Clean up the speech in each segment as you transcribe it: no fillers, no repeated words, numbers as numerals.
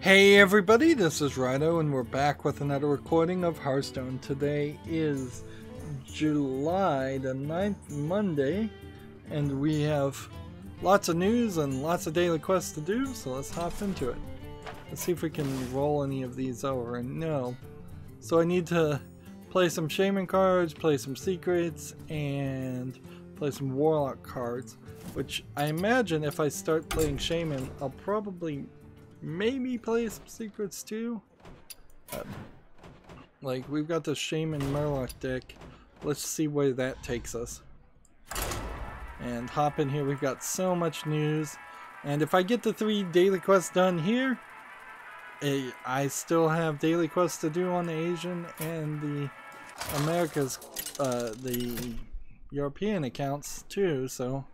Hey everybody, this is Rydo and we're back with another recording of Hearthstone. Today is July the 9th, Monday, and we have lots of news and lots of daily quests to do, so let's hop into it. Let's see if we can roll any of these over, and no. So I need to play some Shaman cards, play some Secrets, and play some Warlock cards, which I imagine if I start playing Shaman, I'll probably maybe play some Secrets too. Like, we've got the Shaman Murloc deck. Let's see where that takes us. And hop in here, we've got so much news. And if I get the 3 daily quests done here, I still have daily quests to do on the Asian and the Americas, the European accounts too, so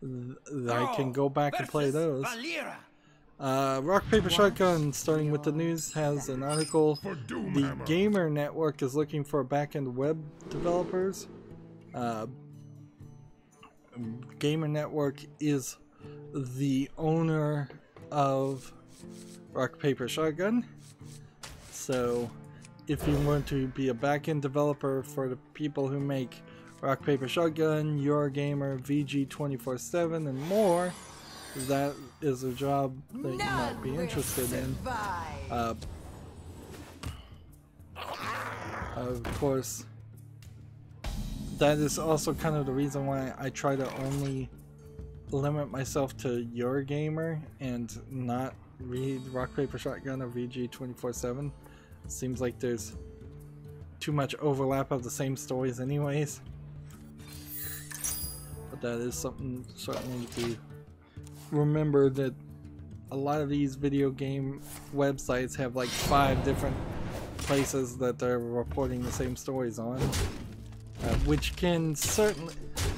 I can go back and play those. Rock Paper Shotgun, starting with the news, has an article. The Gamer Network is looking for back-end web developers. Gamer Network is the owner of Rock Paper Shotgun. So if you want to be a back-end developer for the people who make Rock Paper Shotgun, Eurogamer, VG247, and more, that is a job that you might be interested in. Of course, that is also kind of the reason why I try to only limit myself to Eurogamer and not read Rock Paper Shotgun or VG247. Seems like there's too much overlap of the same stories anyways. But that is something certainly to remember, that a lot of these video game websites have like 5 different places that they're reporting the same stories on, which can certainly,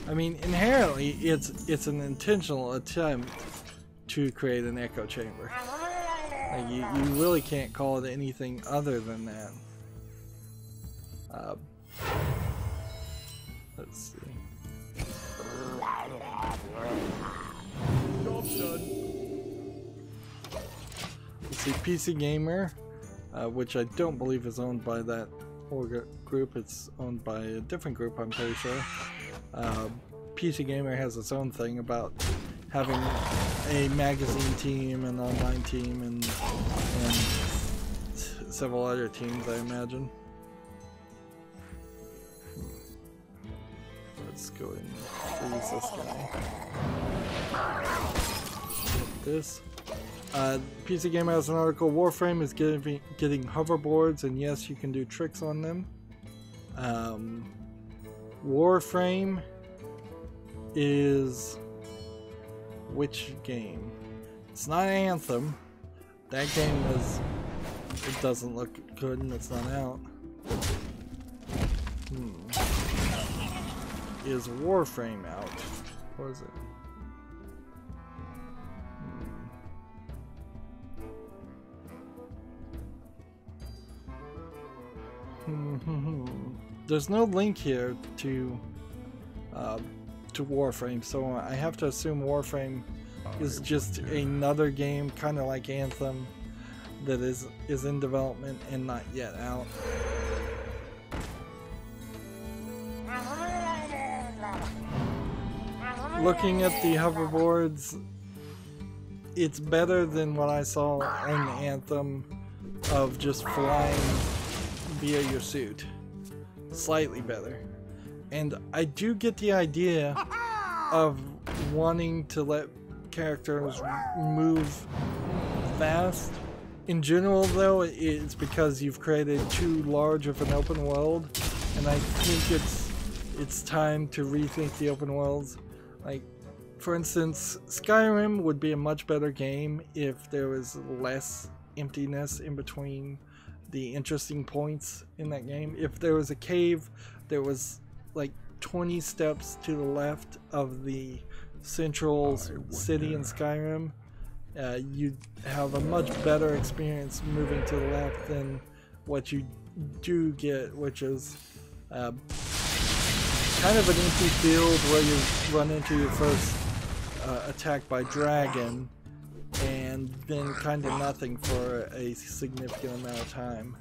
I mean, inherently it's an intentional attempt to create an echo chamber. Like, you really can't call it anything other than that. Let's see. Let's see, PC Gamer, which I don't believe is owned by that group. It's owned by a different group, I'm pretty sure. PC Gamer has its own thing about having a magazine team, an online team, and several other teams, I imagine. Let's go and freeze this guy. This. PC Gamer has an article. Warframe is getting hoverboards, and yes, you can do tricks on them. Warframe is which game? It's not Anthem. That game it doesn't look good and it's not out. Is Warframe out? Or is it? There's no link here to Warframe, so I have to assume Warframe is just another game, kind of like Anthem, that is in development and not yet out. Looking at the hoverboards, it's better than what I saw in Anthem of just flying via your suit. Slightly better. And I do get the idea of wanting to let characters move fast. In general though, it's because you've created too large of an open world, and I think it's time to rethink the open worlds. Like, for instance, Skyrim would be a much better game if there was less emptiness in between the interesting points in that game. If there was a cave that was like 20 steps to the left of the central city in Skyrim, you'd have a much better experience moving to the left than what you do get, which is kind of an empty field where you run into your first attack by dragon, and and then kind of nothing for a significant amount of time.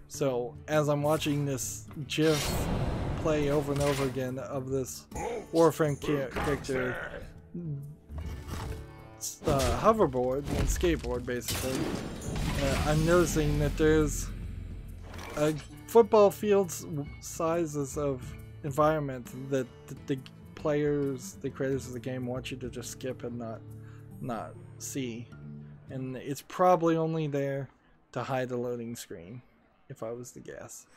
So as I'm watching this GIF play over and over again of this Warframe character hoverboard and skateboard, basically, I'm noticing that there's a football field's sizes of environment that the players, the creators of the game, want you to just skip and not see, and it's probably only there to hide the loading screen, if I was to guess.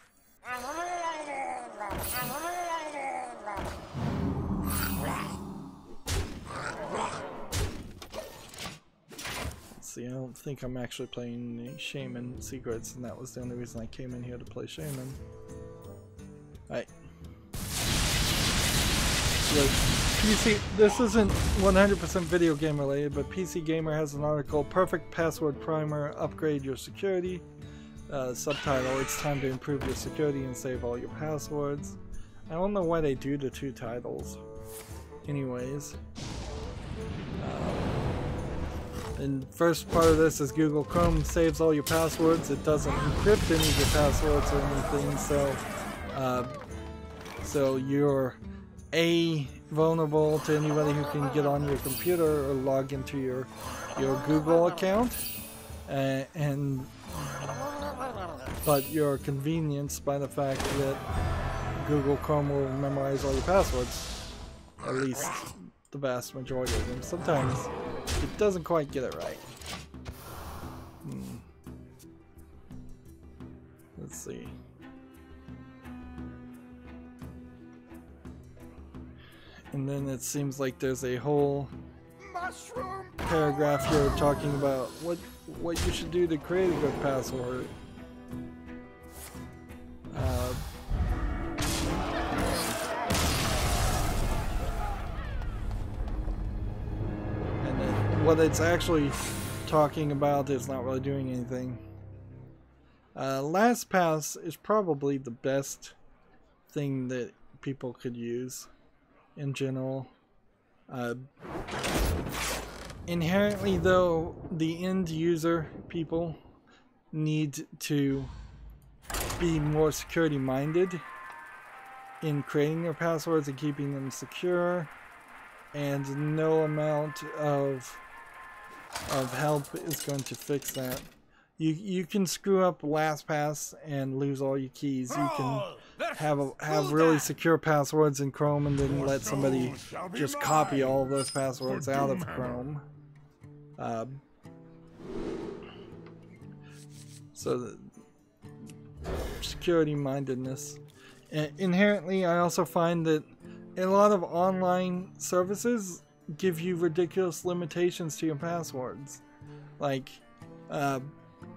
Let's see, I don't think I'm actually playing Shaman Secrets, and that was the only reason I came in here to play Shaman. Alright. Look, PC, this isn't 100% video game related, but PC Gamer has an article, Perfect Password Primer, Upgrade Your Security. Subtitle, it's time to improve your security and save all your passwords. I don't know why they do the two titles. Anyways. And first part of this is Google Chrome saves all your passwords. It doesn't encrypt any of your passwords or anything, so you're vulnerable to anybody who can get on your computer or log into your Google account, but you're convenienced by the fact that Google Chrome will memorize all your passwords, at least the vast majority of them. Sometimes it doesn't quite get it right. Let's see. And then it seems like there's a whole paragraph here talking about what you should do to create a good password. And then what it's actually talking about is not really doing anything. LastPass is probably the best thing that people could use in general. Inherently though, the end user people need to be more security minded in creating their passwords and keeping them secure, and no amount of help is going to fix that. You can screw up LastPass and lose all your keys. You can have really secure passwords in Chrome and then let somebody just copy all of those passwords out of Chrome. So the security mindedness. Inherently, I also find that a lot of online services give you ridiculous limitations to your passwords. Like,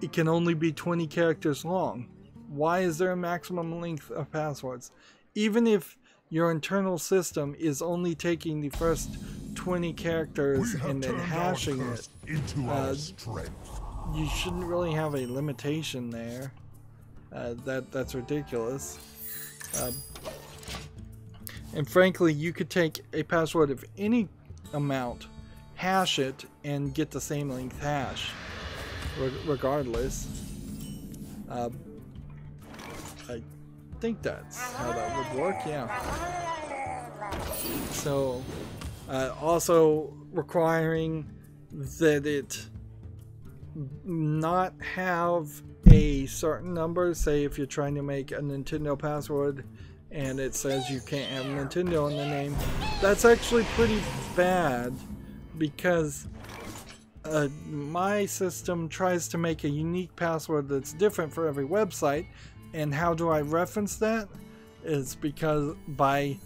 it can only be 20 characters long. Why is there a maximum length of passwords? Even if your internal system is only taking the first 20 characters and then hashing it, you shouldn't really have a limitation there. That's ridiculous. And frankly, you could take a password of any amount, hash it, and get the same length hash, regardless. I think that's how that would work, yeah. So, also requiring that it not have a certain number. Say if you're trying to make a Nintendo password and it says you can't have Nintendo in the name, that's actually pretty bad, because my system tries to make a unique password that's different for every website. And how do I reference that? Is because by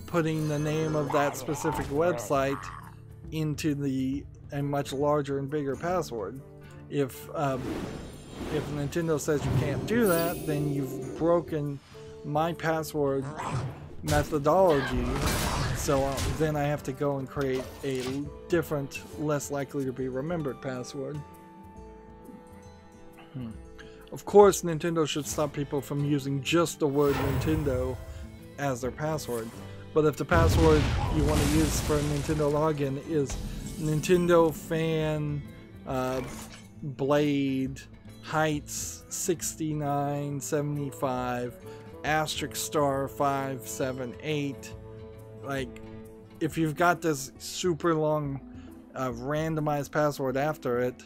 putting the name of that specific website into a much larger and bigger password. If Nintendo says you can't do that, then you've broken my password methodology. So then I have to go and create a different, less likely to be remembered password. Of course, Nintendo should stop people from using just the word Nintendo as their password. But if the password you want to use for a Nintendo login is Nintendo Fan Blade Heights 6975 asterisk star 578. Like, if you've got this super long randomized password after it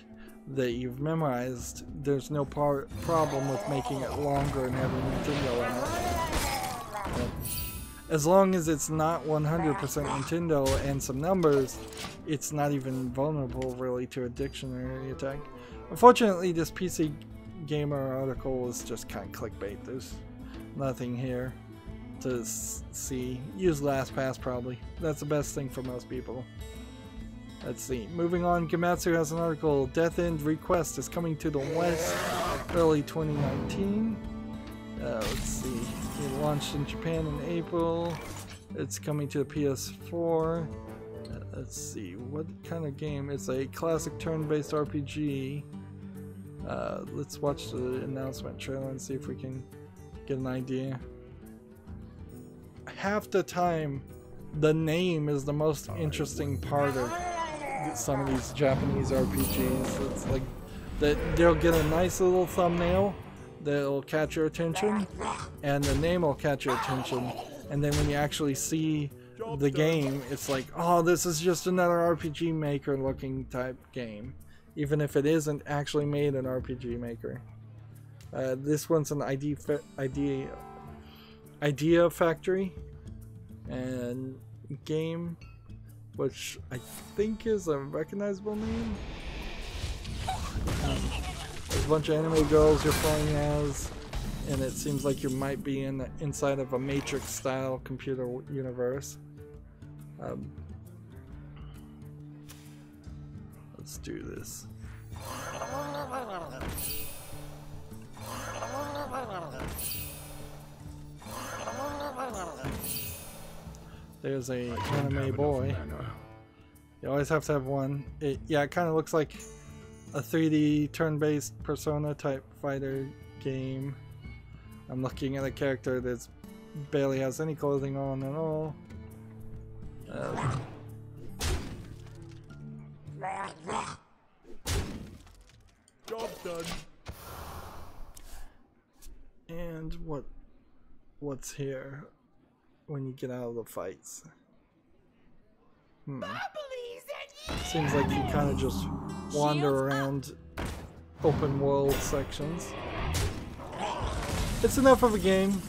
that you've memorized, there's no problem with making it longer and having Nintendo in it. But as long as it's not 100% Nintendo and some numbers, it's not even vulnerable really to a dictionary attack. Unfortunately, this PC Gamer article is just kind of clickbait. There's nothing here to see. Use LastPass probably. That's the best thing for most people. Let's see. Moving on, Gematsu has an article. Death End Request is coming to the West early 2019. Let's see. It launched in Japan in April. It's coming to the PS4. Let's see. What kind of game? It's a classic turn-based RPG. Let's watch the announcement trailer and see if we can get an idea. Half the time, the name is the most interesting part of some of these Japanese RPGs. It's like that they'll get a nice little thumbnail that'll catch your attention, and the name will catch your attention, and then when you actually see the game, it's like, oh, this is just another RPG Maker looking type game, even if it isn't actually made in RPG Maker. This one's an Idea Factory and game, which I think is a recognizable name. There's a bunch of anime girls you're playing as, and it seems like you might be inside of a Matrix-style computer universe. Let's do this. There's a anime boy. You always have to have one. Yeah, it kind of looks like a 3D turn-based Persona type fighter game. I'm looking at a character that barely has any clothing on at all. Job done. And what's here when you get out of the fights? Seems like you kind of just wander around open world sections. It's enough of a game.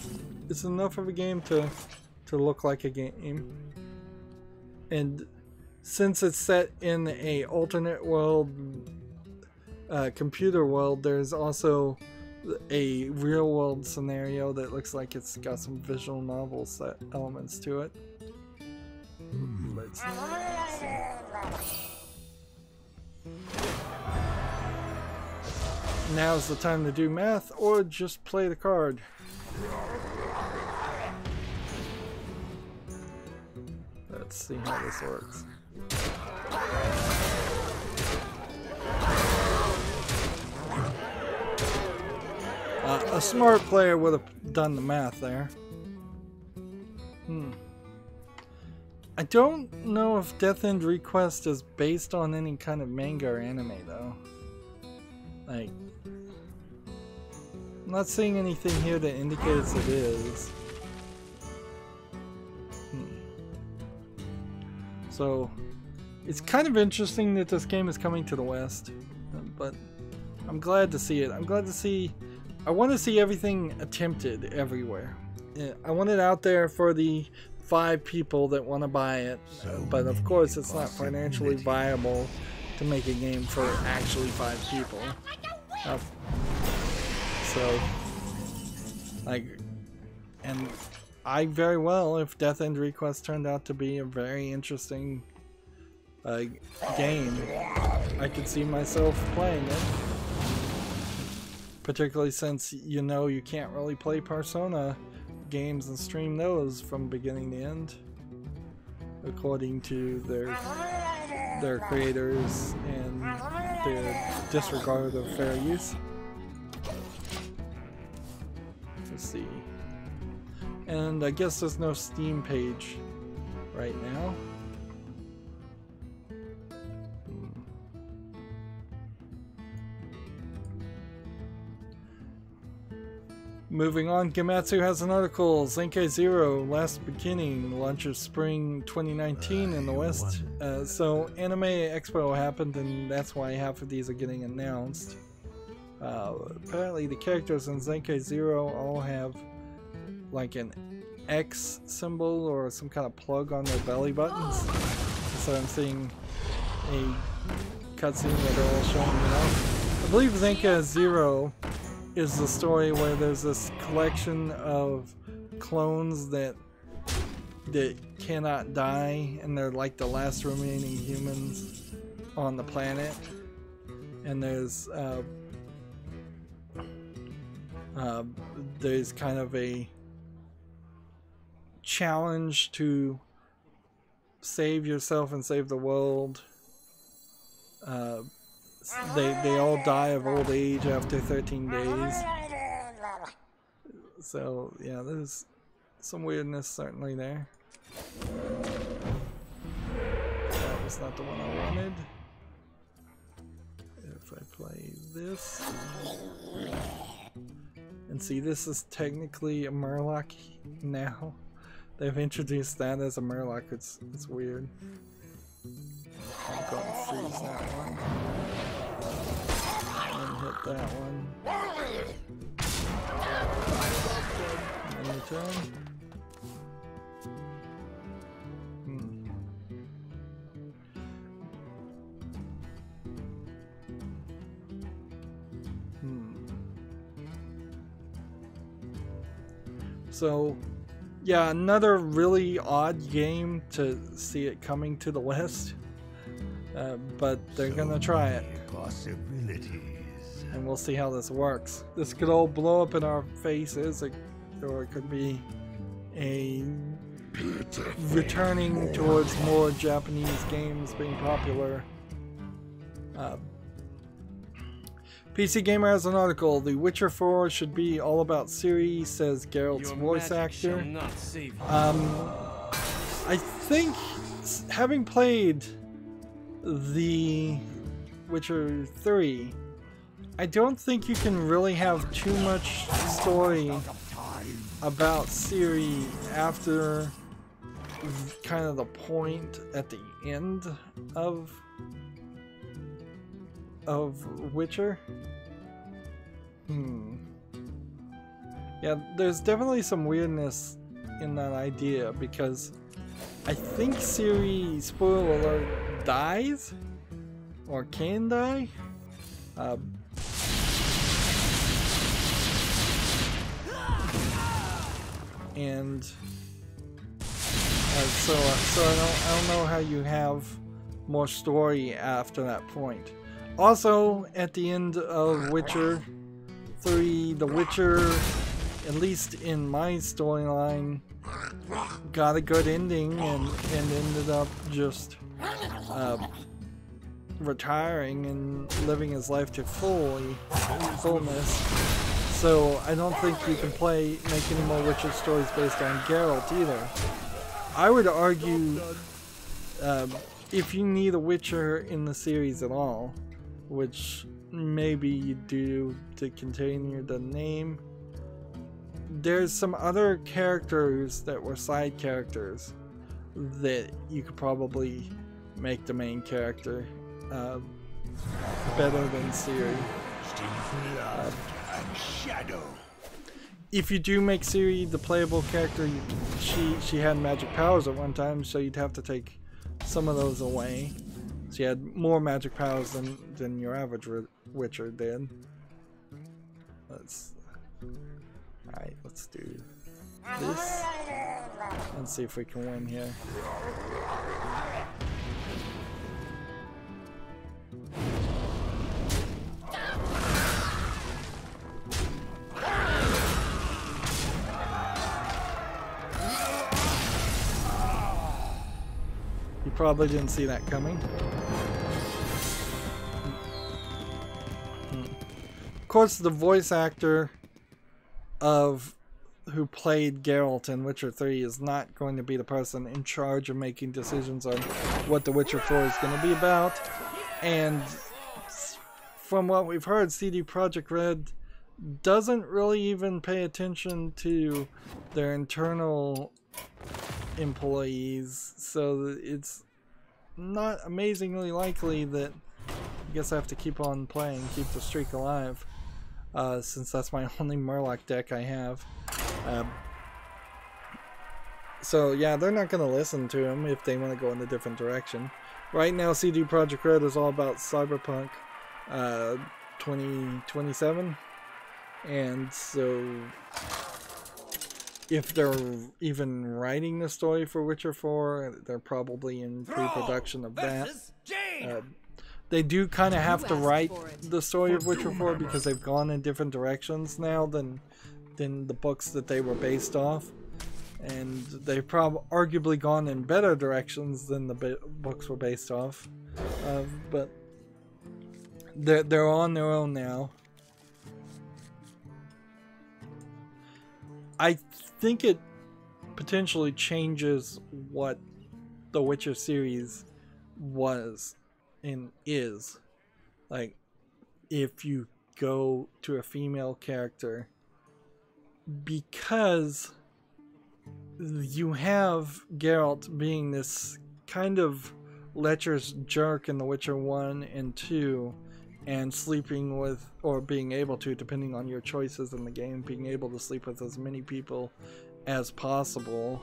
It's enough of a game to look like a game. And since it's set in a alternate world, computer world, there's also a real world scenario that looks like it's got some visual novel set elements to it. Let's see. Now's the time to do math or just play the card. Let's see how this works. A smart player would have done the math there. I don't know if Death End Request is based on any kind of manga or anime though. Like, I'm not seeing anything here that indicates it is. So, it's kind of interesting that this game is coming to the West, but I'm glad to see it. I'm glad to see. I want to see everything attempted everywhere. I want it out there for the 5 people that want to buy it, but of course it's not financially viable to make a game for actually 5 people. So, like, and I very well, if Death End Request turned out to be a very interesting game, I could see myself playing it. Particularly since you know you can't really play Persona games and stream those from beginning to end, according to their creators and their disregard of fair use. Let's see. And I guess there's no Steam page right now. Moving on, Gematsu has an article. Zenkai Zero Last Beginning launches spring 2019 in the West. So Anime Expo happened, and that's why half of these are getting announced. Apparently the characters in Zenkai Zero all have like an X symbol or some kind of plug on their belly buttons. So I'm seeing a cutscene where they're all showing it off. I believe Zenkai Zero is the story where there's this collection of clones that cannot die, and they're like the last remaining humans on the planet. And there's kind of a challenge to save yourself and save the world. They all die of old age after 13 days. So yeah, there's some weirdness certainly there. That was not the one I wanted. If I play this, and see, this is technically a Murloc now. They've introduced that as a Murloc. It's weird. I'm going to freeze that one. And hit that one. And then return. So, yeah, another really odd game to see it coming to the West. But they're gonna try it. And we'll see how this works. This could all blow up in our faces, or it could be a returning towards more Japanese games being popular. PC Gamer has an article. The Witcher 4 should be all about Ciri, says Geralt's voice actor. I think, having played The Witcher 3, I don't think you can really have too much story about Ciri after kind of the point at the end of Witcher. Yeah, there's definitely some weirdness in that idea, because I think Ciri, spoiler alert, dies or can die. And so I don't know how you have more story after that point. Also, at the end of Witcher 3, the Witcher, at least in my storyline, got a good ending and ended up just retiring and living his life to fullness. So I don't think you can make any more Witcher stories based on Geralt either. I would argue if you need a Witcher in the series at all, which maybe you do to continue the name, there's some other characters that were side characters that you could probably make the main character better than Ciri. If you do make Ciri the playable character, she had magic powers at one time, so you'd have to take some of those away. She had more magic powers than your average Witcher did. Alright, let's do this. Let's see if we can win here. You probably didn't see that coming. Of course, the voice actor who played Geralt in Witcher 3 is not going to be the person in charge of making decisions on what The Witcher 4 is going to be about. And from what we've heard, CD Projekt Red doesn't really even pay attention to their internal employees, so it's not amazingly likely that I guess I have to keep on playing, keep the streak alive, since that's my only Murloc deck I have. So yeah, they're not going to listen to him if they want to go in a different direction. Right now, CD Projekt Red is all about Cyberpunk 2027, and so if they're even writing the story for Witcher 4, they're probably in pre-production of that. They do kind of have to write the story of Witcher 4 because they've gone in different directions now than the books that they were based off. And they've arguably gone in better directions than the books were based off. But they're on their own now. I think it potentially changes what the Witcher series was and is. Like, if you go to a female character, because you have Geralt being this kind of lecherous jerk in The Witcher 1 and 2, and sleeping with, or being able to, depending on your choices in the game, being able to sleep with as many people as possible.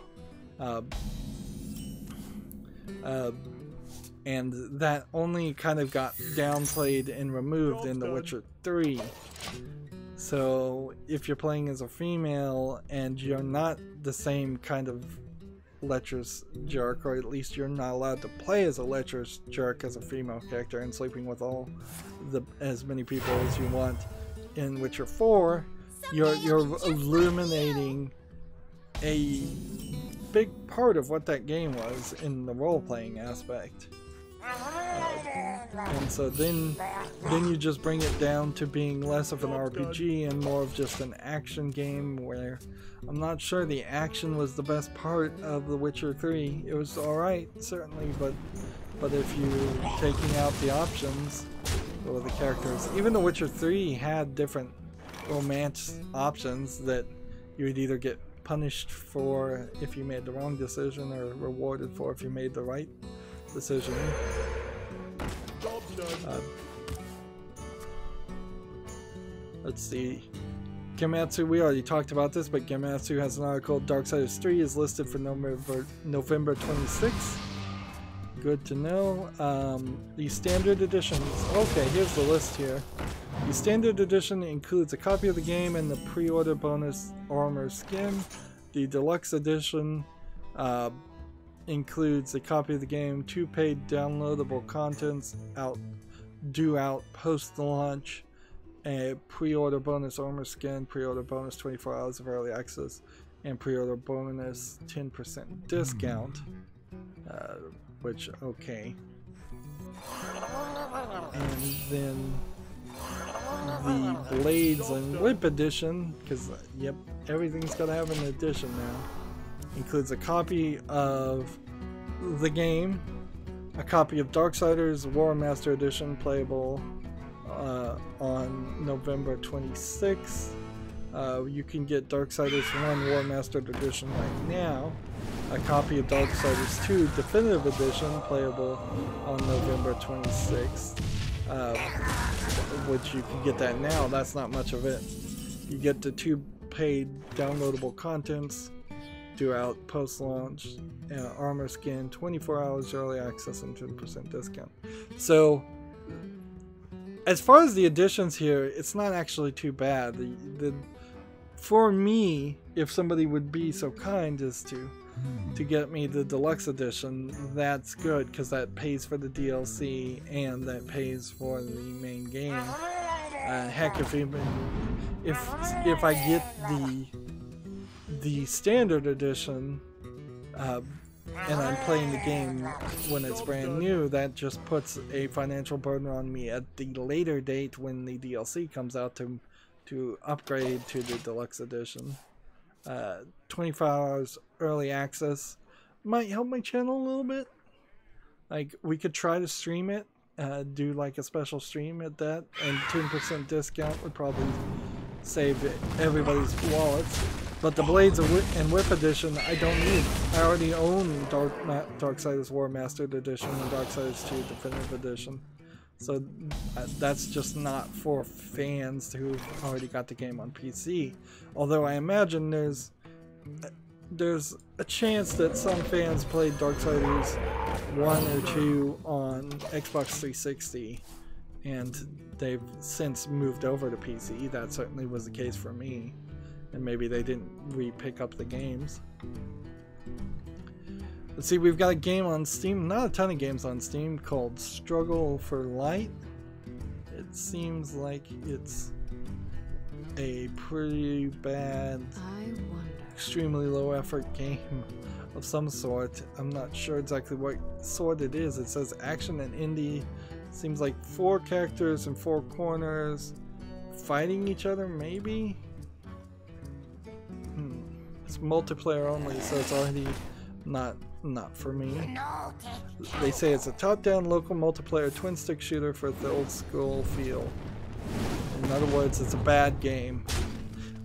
And that only kind of got downplayed and removed in The Witcher 3. So if you're playing as a female and you're not the same kind of lecherous jerk, or at least you're not allowed to play as a lecherous jerk as a female character and sleeping with as many people as you want in Witcher 4, you're eliminating a big part of what that game was in the role-playing aspect. And so then you just bring it down to being less of an RPG and more of just an action game, where I'm not sure the action was the best part of The Witcher 3. It was alright, certainly, but if you're taking out the options or the characters, even The Witcher 3 had different romance options that you would either get punished for if you made the wrong decision or rewarded for if you made the right decision. Let's see. Gematsu, we already talked about this, but Gematsu has an article. Darksiders 3 is listed for November 26th. Good to know. The standard editions. Okay, here's the list here. The standard edition includes a copy of the game and the pre-order bonus armor skin. The deluxe edition includes a copy of the game, 2 paid downloadable contents due out post-launch, a pre-order bonus armor skin, pre-order bonus 24 hours of early access, and pre-order bonus 10% discount. Which, okay. And then the Blades and Whip edition, because, yep, everything's got to have an edition now, includes a copy of the game, a copy of Darksiders War Master Edition, playable on November 26th. You can get Darksiders 1 War Master Edition right now. A copy of Darksiders 2 Definitive Edition, playable on November 26th. Which you can get that now. That's not much of it. You get the 2 paid downloadable contents due out post-launch, armor skin, 24 hours early access, and 10% discount. So, as far as the additions here, it's not actually too bad. For me, if somebody would be so kind as to get me the deluxe edition, that's good, because that pays for the DLC and that pays for the main game. Heck, if I get the standard edition and I'm playing the game when it's brand new, that just puts a financial burden on me at the later date when the DLC comes out to upgrade to the deluxe edition. 24 hours early access might help my channel a little bit. Like, we could try to stream it, do like a special stream at that, and 10% discount would probably save everybody's wallets. But the Blades and Whip edition, I don't need. I already own Darksiders War Mastered edition and Darksiders 2 Definitive edition. So that's just not for fans who've already got the game on PC. Although I imagine there's a chance that some fans played Darksiders 1 or 2 on Xbox 360 and they've since moved over to PC. That certainly was the case for me. And maybe they didn't re-pick up the games. Let's see, we've got a game on Steam, not a ton of games on Steam, called Struggle for Light. It seems like it's a pretty bad, extremely low effort game of some sort. I'm not sure exactly what sort it is. It says action and indie. Seems like 4 characters in 4 corners fighting each other, maybe? It's multiplayer only, so it's already not for me. They say it's a top-down local multiplayer twin-stick shooter for the old school feel. In other words, it's a bad game.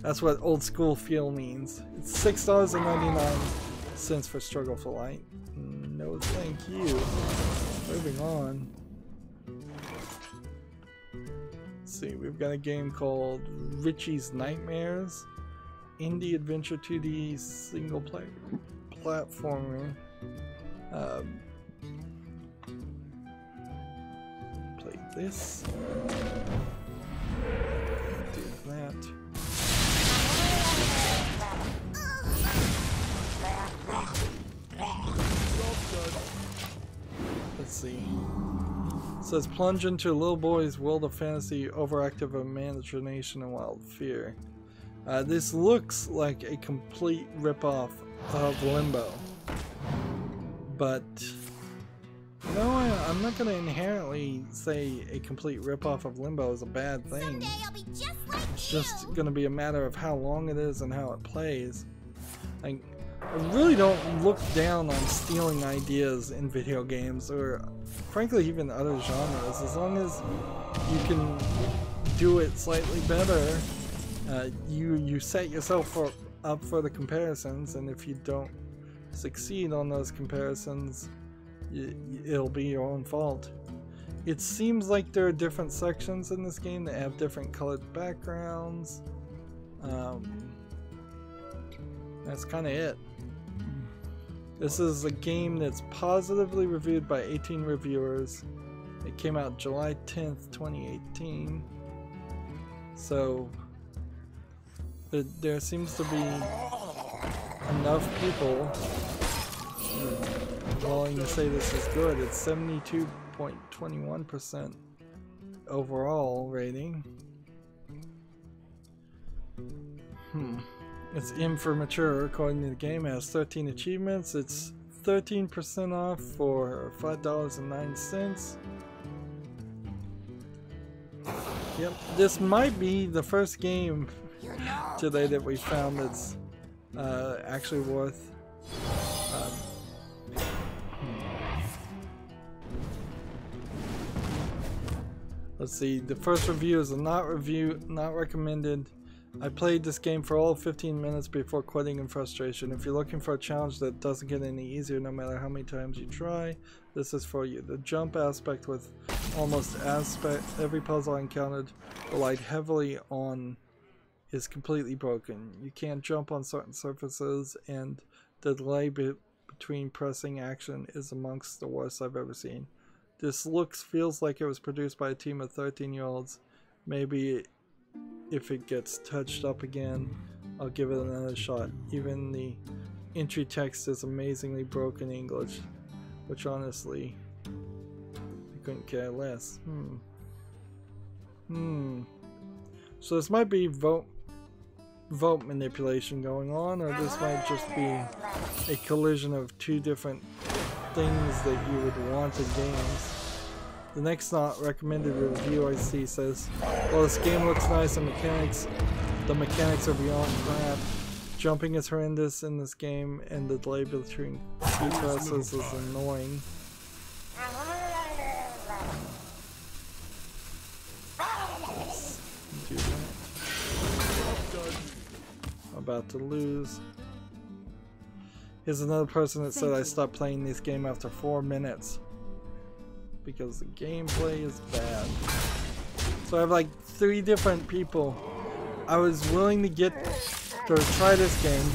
That's what old school feel means. It's $6.99 for Struggle for Light. No thank you. Moving on. Let's see, we've got a game called Richie's Nightmares. Indie adventure 2D single player platformer. Play this. Do that. Let's see. It says plunge into a little boy's world of fantasy, overactive imagination and wild fear. This looks like a complete ripoff of Limbo, but no, I'm not going to inherently say a complete ripoff of Limbo is a bad thing. It's just going to be a matter of how long it is and how it plays. I really don't look down on stealing ideas in video games, or frankly even other genres, as long as you can do it slightly better. You set yourself up for the comparisons, and if you don't succeed on those comparisons, it'll be your own fault. It seems like there are different sections in this game that have different colored backgrounds. That's kind of it. This is a game that's positively reviewed by 18 reviewers. It came out July 10th, 2018. So there seems to be enough people willing to say this is good. It's 72.21% overall rating. It's M for mature according to the game. It has 13 achievements. It's 13% off for $5.09. Yep, this might be the first game today that we found that's actually worth let's see, the first review is a not recommended. I played this game for all 15 minutes before quitting in frustration. If you're looking for a challenge that doesn't get any easier no matter how many times you try, this is for you. The jump aspect with almost every puzzle I encountered relied heavily on is completely broken. You can't jump on certain surfaces, and the delay between pressing action is amongst the worst I've ever seen. This feels like it was produced by a team of 13-year-olds. Maybe if it gets touched up again, I'll give it another shot. Even the entry text is amazingly broken English, which honestly, I couldn't care less. So this might be vote manipulation going on, or this might just be a collision of two different things that you would want in games. The next not recommended review I see says, well, this game looks nice and the mechanics are beyond crap. Jumping is horrendous in this game and the delay between key presses is annoying. Do that. about to lose. Here's another person that said I stopped playing this game after 4 minutes because the gameplay is bad. So I have like 3 different people. I was willing to try this game.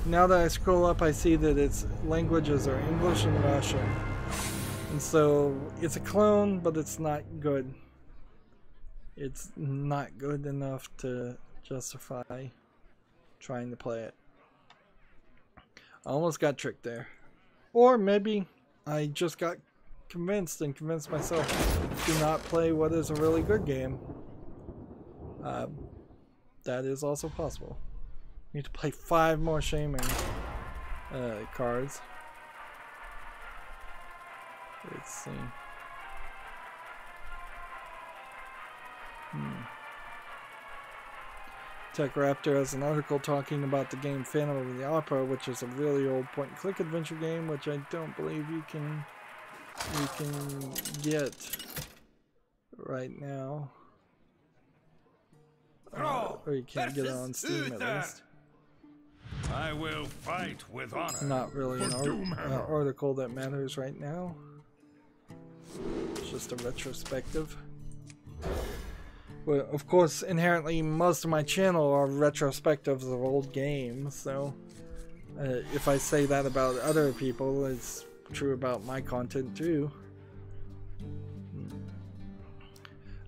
Now that I scroll up, I see that its languages are English and Russian. And so it's a clone, but it's not good. It's not good enough to justify trying to play it. I almost got tricked there. Or maybe I just got convinced and convinced myself to not play what is a really good game. That is also possible. You need to play 5 more shaming cards. Let's see. Tech Raptor has an article talking about the game Phantom of the Opera, which is a really old point-and-click adventure game, which I don't believe you can get right now. Or you can't get it on Steam at least. I will fight with honor. Not really an article that matters right now. It's just a retrospective. Well, of course, inherently, most of my channel are retrospectives of old games, so if I say that about other people, it's true about my content too.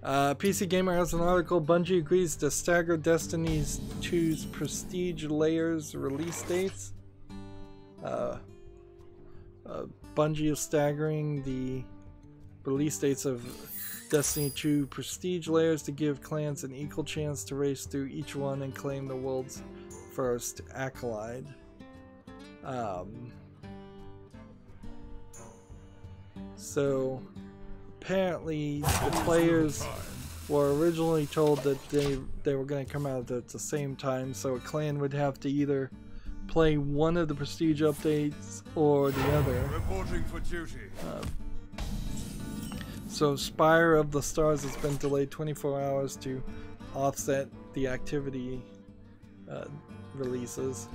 PC Gamer has an article. Bungie agrees to stagger Destiny 2's prestige layers release dates. Bungie is staggering the release dates of Destiny 2 prestige layers to give clans an equal chance to race through each one and claim the world's first accolade. So apparently the players were originally told that they were going to come out at the same time, so a clan would have to either play one of the prestige updates or the other. Reporting for duty. So Spire of the Stars has been delayed 24 hours to offset the activity releases.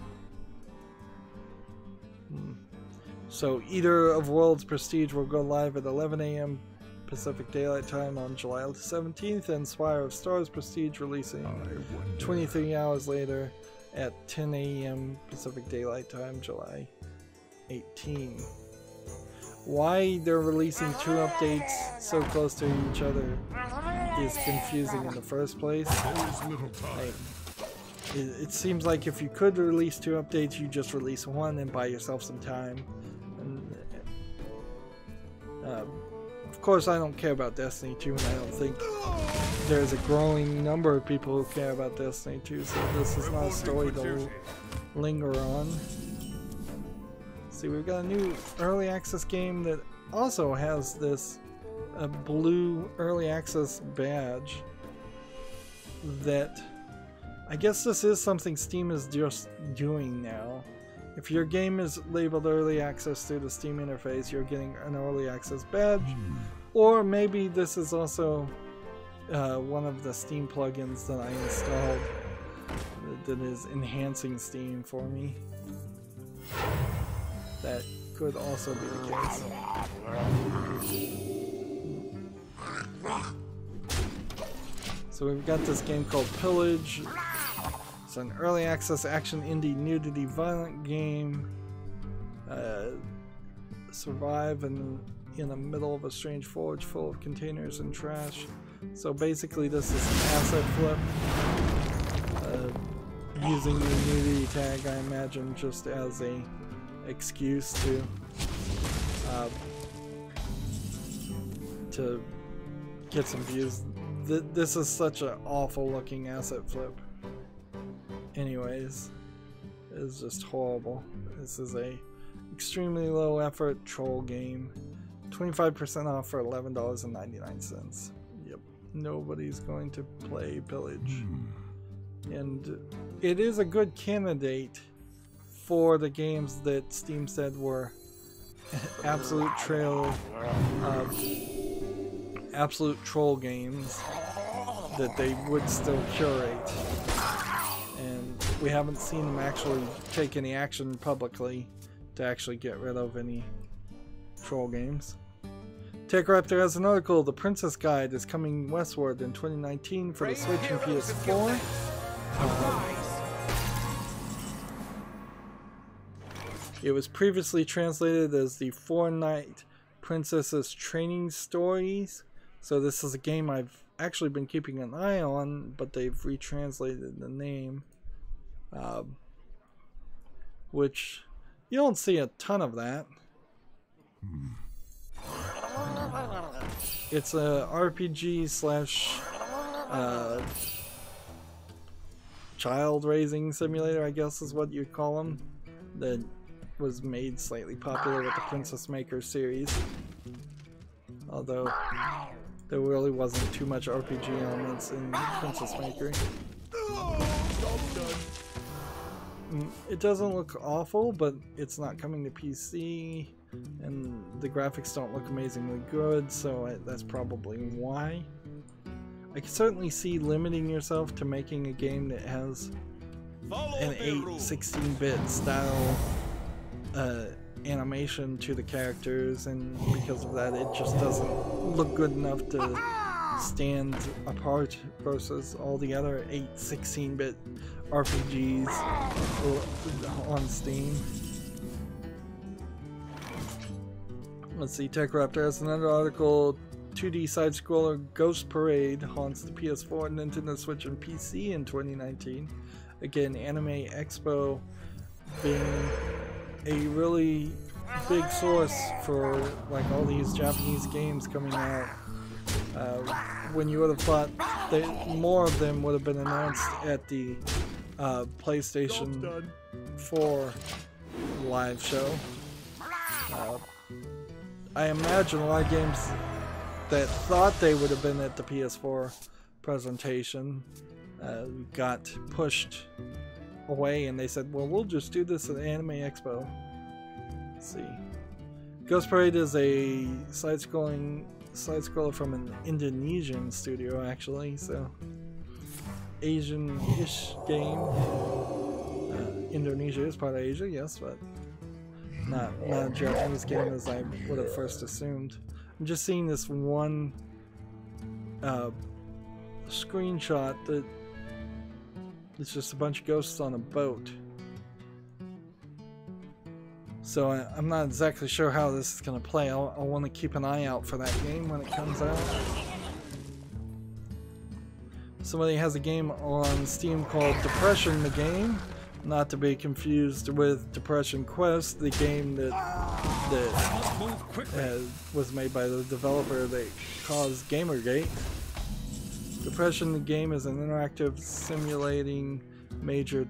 So either of World's Prestige will go live at 11 AM Pacific Daylight Time on July 17th, and Spire of Stars Prestige releasing 23 hours later at 10 AM Pacific Daylight Time, July 18th. Why they're releasing 2 updates so close to each other is confusing in the first place. It seems like if you could release 2 updates, you just release one and buy yourself some time. And, of course, I don't care about Destiny 2, and I don't think there's a growing number of people who care about Destiny 2, so this is not a story to linger on. See, we've got a new early access game that also has this blue early access badge that I guess this is something Steam is just doing now. If your game is labeled early access through the Steam interface, you're getting an early access badge. Or maybe this is also one of the Steam plugins that I installed that is enhancing Steam for me. That could also be the case. So we've got this game called Pillage. It's an early access action indie nudity violent game. Survive in the middle of a strange forge full of containers and trash. So basically this is an asset flip. Using the nudity tag, I imagine, just as a excuse to get some views. This is such an awful looking asset flip. Anyways, it's just horrible. This is a extremely low effort troll game. 25% off for $11.99. Yep, nobody's going to play Pillage. And it is a good candidate for the games that Steam said were absolute troll games that they would still curate. And we haven't seen them actually take any action publicly to actually get rid of any troll games. TechRaptor has an article, The Princess Guide is coming westward in 2019 for the Switch and PS4. It was previously translated as the Four Night Princesses Training Stories. So this is a game I've actually been keeping an eye on, but they've retranslated the name. Which you don't see a ton of that. It's a RPG slash child raising simulator, I guess is what you'd call them, that was made slightly popular with the Princess Maker series. Although there really wasn't too much RPG elements in Princess Maker. It doesn't look awful, but it's not coming to PC, and the graphics don't look amazingly good, so that's probably why. I can certainly see limiting yourself to making a game that has an 8/16-bit style animation to the characters, and because of that it just doesn't look good enough to stand apart versus all the other 8/16-bit RPGs on Steam. Let's see, TechRaptor has another article. 2D side-scroller Ghost Parade haunts the PS4, Nintendo Switch, and PC in 2019. Again, Anime Expo being a really big source for like all these Japanese games coming out. When you would have thought that more of them would have been announced at the PlayStation 4 live show. I imagine a lot of games that thought they would have been at the PS4 presentation got pushed away, and they said, well, we'll just do this at Anime Expo. Let's see. Ghost Parade is a side-scroller from an Indonesian studio, actually, so Asian-ish game. Indonesia is part of Asia, yes, but not a Japanese game as I would have first assumed. I'm just seeing this one screenshot that it's just a bunch of ghosts on a boat. So I'm not exactly sure how this is going to play. I'll want to keep an eye out for that game when it comes out. Somebody has a game on Steam called Depression the Game, not to be confused with Depression Quest, the game that was made by the developer that caused Gamergate. Depression the Game is an interactive game simulating major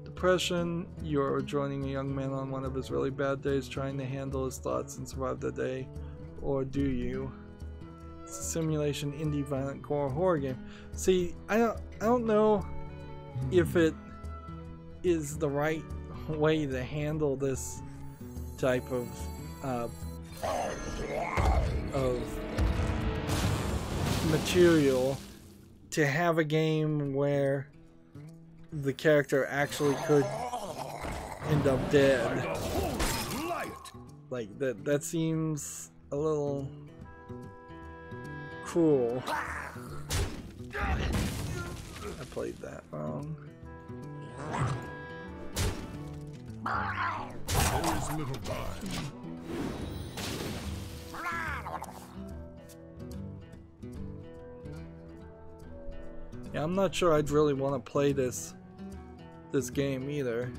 depression. You're joining a young man on one of his really bad days, trying to handle his thoughts and survive the day, or do you? It's a simulation indie violent core horror game. See, I don't know if it is the right way to handle this type of material, to have a game where the character actually could end up dead. Like that seems a little cruel. I played that wrong. Always little time. Yeah, I'm not sure I'd really want to play this game either.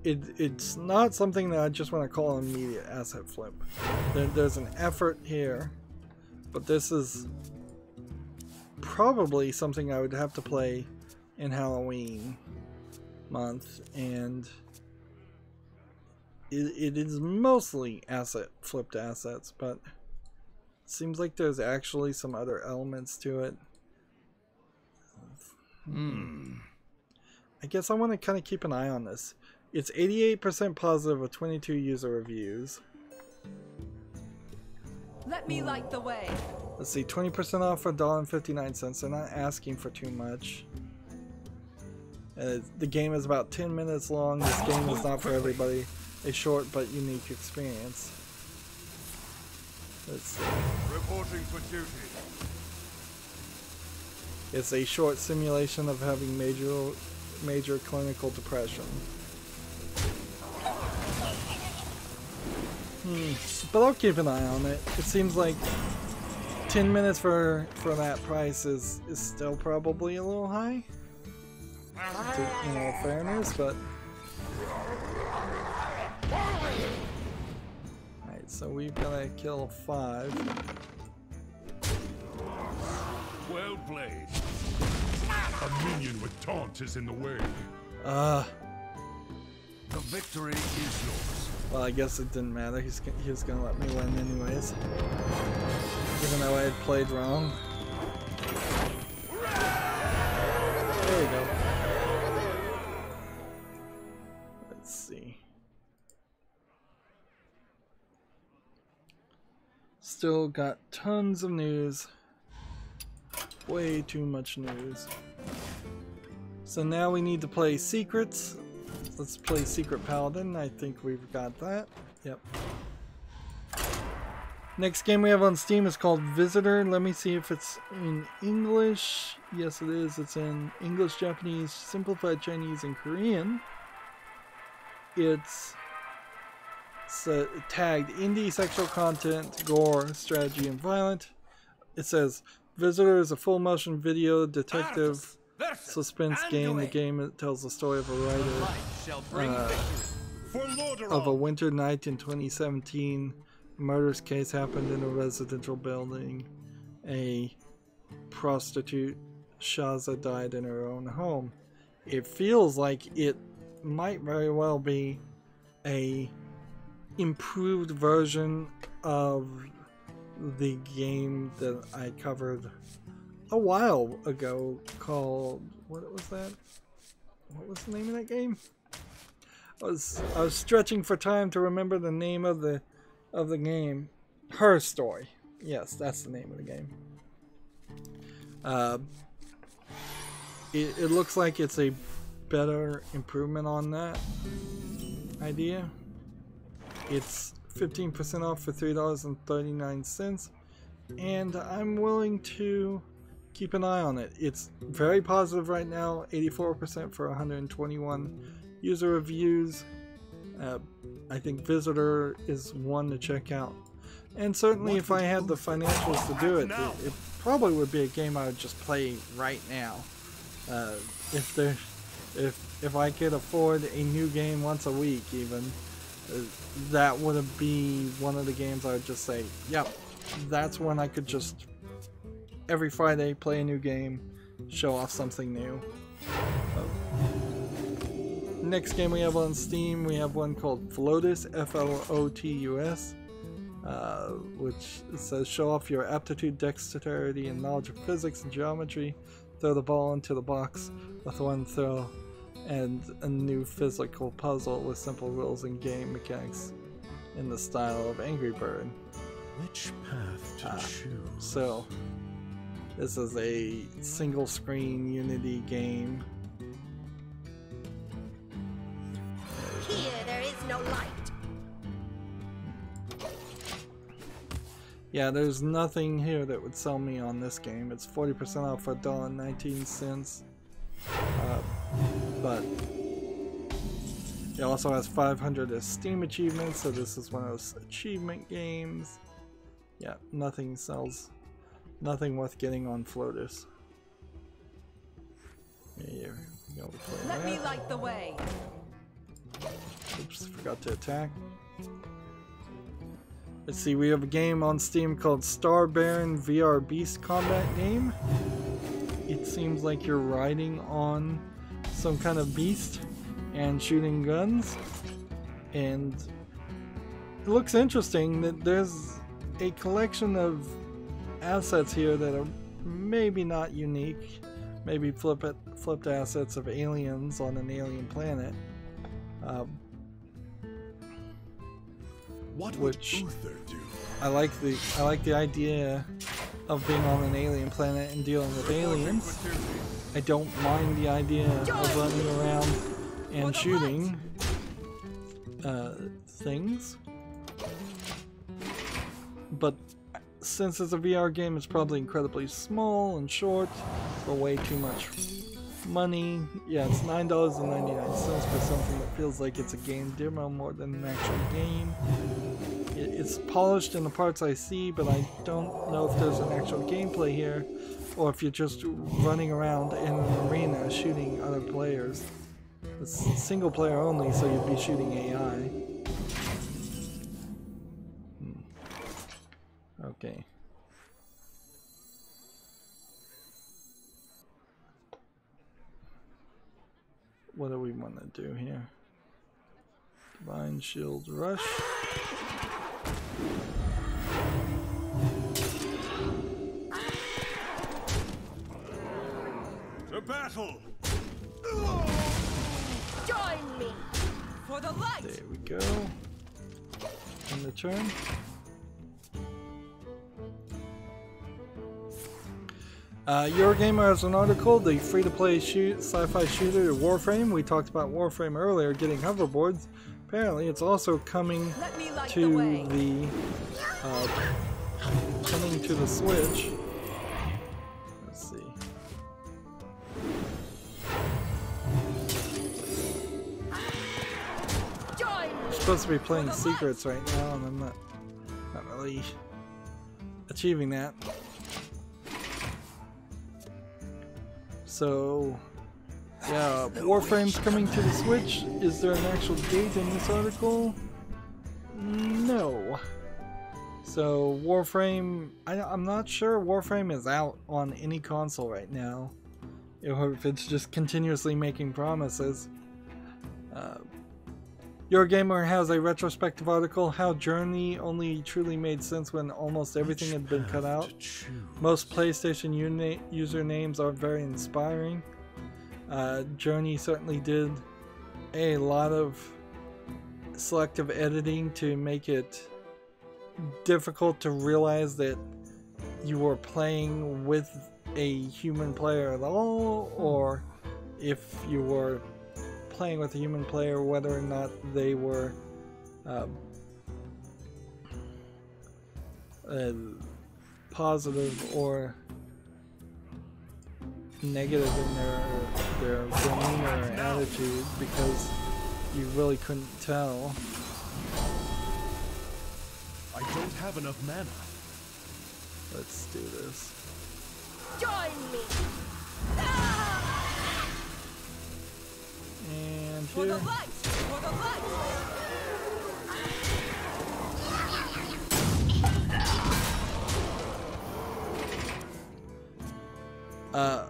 It's not something that I just want to call an immediate asset flip. There's an effort here, but this is probably something I would have to play in Halloween month, and it is mostly asset flipped assets, but it seems like there's actually some other elements to it. I guess I want to kind of keep an eye on this. It's 88% positive with 22 user reviews. Let me light the way. Let's see, 20% off for $1.59. They're not asking for too much. The game is about 10 minutes long. This game is not for everybody. A short but unique experience. Let's see. Reporting for duty. It's a short simulation of having major clinical depression. But I'll keep an eye on it. It seems like 10 minutes for that price is still probably a little high. In all fairness, but alright, so we've got to kill 5. Well played. A minion with taunt is in the way. The victory is yours. Well, I guess it didn't matter. He was gonna let me win anyways, even though I had played wrong. There we go. Let's see. Still got tons of news. Way too much news. So now we need to play secrets. Let's play Secret Paladin. I think we've got that. Yep. Next game we have on Steam is called Visitor. Let me see if it's in English. Yes, it is. It's in English, Japanese, Simplified Chinese, and Korean. It's tagged indie, sexual content, gore, strategy, and violent. It says Visitor is a full motion video detective suspense game. The game tells the story of a writer of a winter night in 2017. A murderous case happened in a residential building. A prostitute, Shaza, died in her own home. It feels like it might very well be a improved version of the game that I covered a while ago called, what was that? What was the name of that game? I was stretching for time to remember the name of the game. Hearthstone. Yes, that's the name of the game. It looks like it's a better improvement on that idea. It's 15% off for $3.39, and I'm willing to keep an eye on it. It's very positive right now, 84% for 121 user reviews. I think Visitor is one to check out. And certainly if I had the financials to do it, it probably would be a game I would just play right now. If I could afford a new game once a week even, that would be one of the games I would just say, yep, that's when I could just every Friday play a new game, show off something new. Next game we have on Steam, we have one called Flotus, F-L-O-T-U-S, which says show off your aptitude, dexterity, and knowledge of physics and geometry. Throw the ball into the box with one throw, and a new physical puzzle with simple rules and game mechanics in the style of Angry Bird. Which path to choose? So, this is a single screen Unity game. Here there is no light. Yeah, there's nothing here that would sell me on this game. It's 40% off for $1.19. But it also has 500 Steam achievements, so this is one of those achievement games. Yeah, nothing sells, nothing worth getting on Flotus. Here we go. Let me light the way. Oops, forgot to attack. Let's see, we have a game on Steam called Star Baron VR Beast Combat Game. It seems like you're riding on some kind of beast and shooting guns, and it looks interesting. That there's a collection of assets here that are maybe not unique, maybe flipped assets of aliens on an alien planet. What would Uther do? I like the idea of being on an alien planet and dealing with aliens. I don't mind the idea of running around and shooting things. But since it's a VR game, it's probably incredibly small and short for way too much money. Yeah, it's $9.99 for something that feels like it's a game demo more than an actual game. It's polished in the parts I see, but I don't know if there's an actual gameplay here, or if you're just running around in an arena shooting other players. It's single player only, so you'd be shooting AI. Okay. What do we want to do here? Divine Shield Rush. To battle! Join me for the light. There we go. In the turn. Eurogamer has an article, the free-to-play sci-fi shooter Warframe. We talked about Warframe earlier, getting hoverboards. Apparently, it's also coming to the Switch. Let's see. I'm supposed to be playing Secrets right now, and I'm not really achieving that. So, yeah, Warframe's coming to the Switch. Is there an actual date in this article? No. So, Warframe, I'm not sure Warframe is out on any console right now. Or if it's just continuously making promises. Eurogamer has a retrospective article, how Journey only truly made sense when almost everything had been cut out. Most PlayStation usernames are very inspiring. Journey certainly did a lot of selective editing to make it difficult to realize that you were playing with a human player at all, or if you were playing with a human player, whether or not they were positive or negative in their demeanor or attitude, because you really couldn't tell. I don't have enough mana. Let's do this. Join me. And For here. the light. For the light.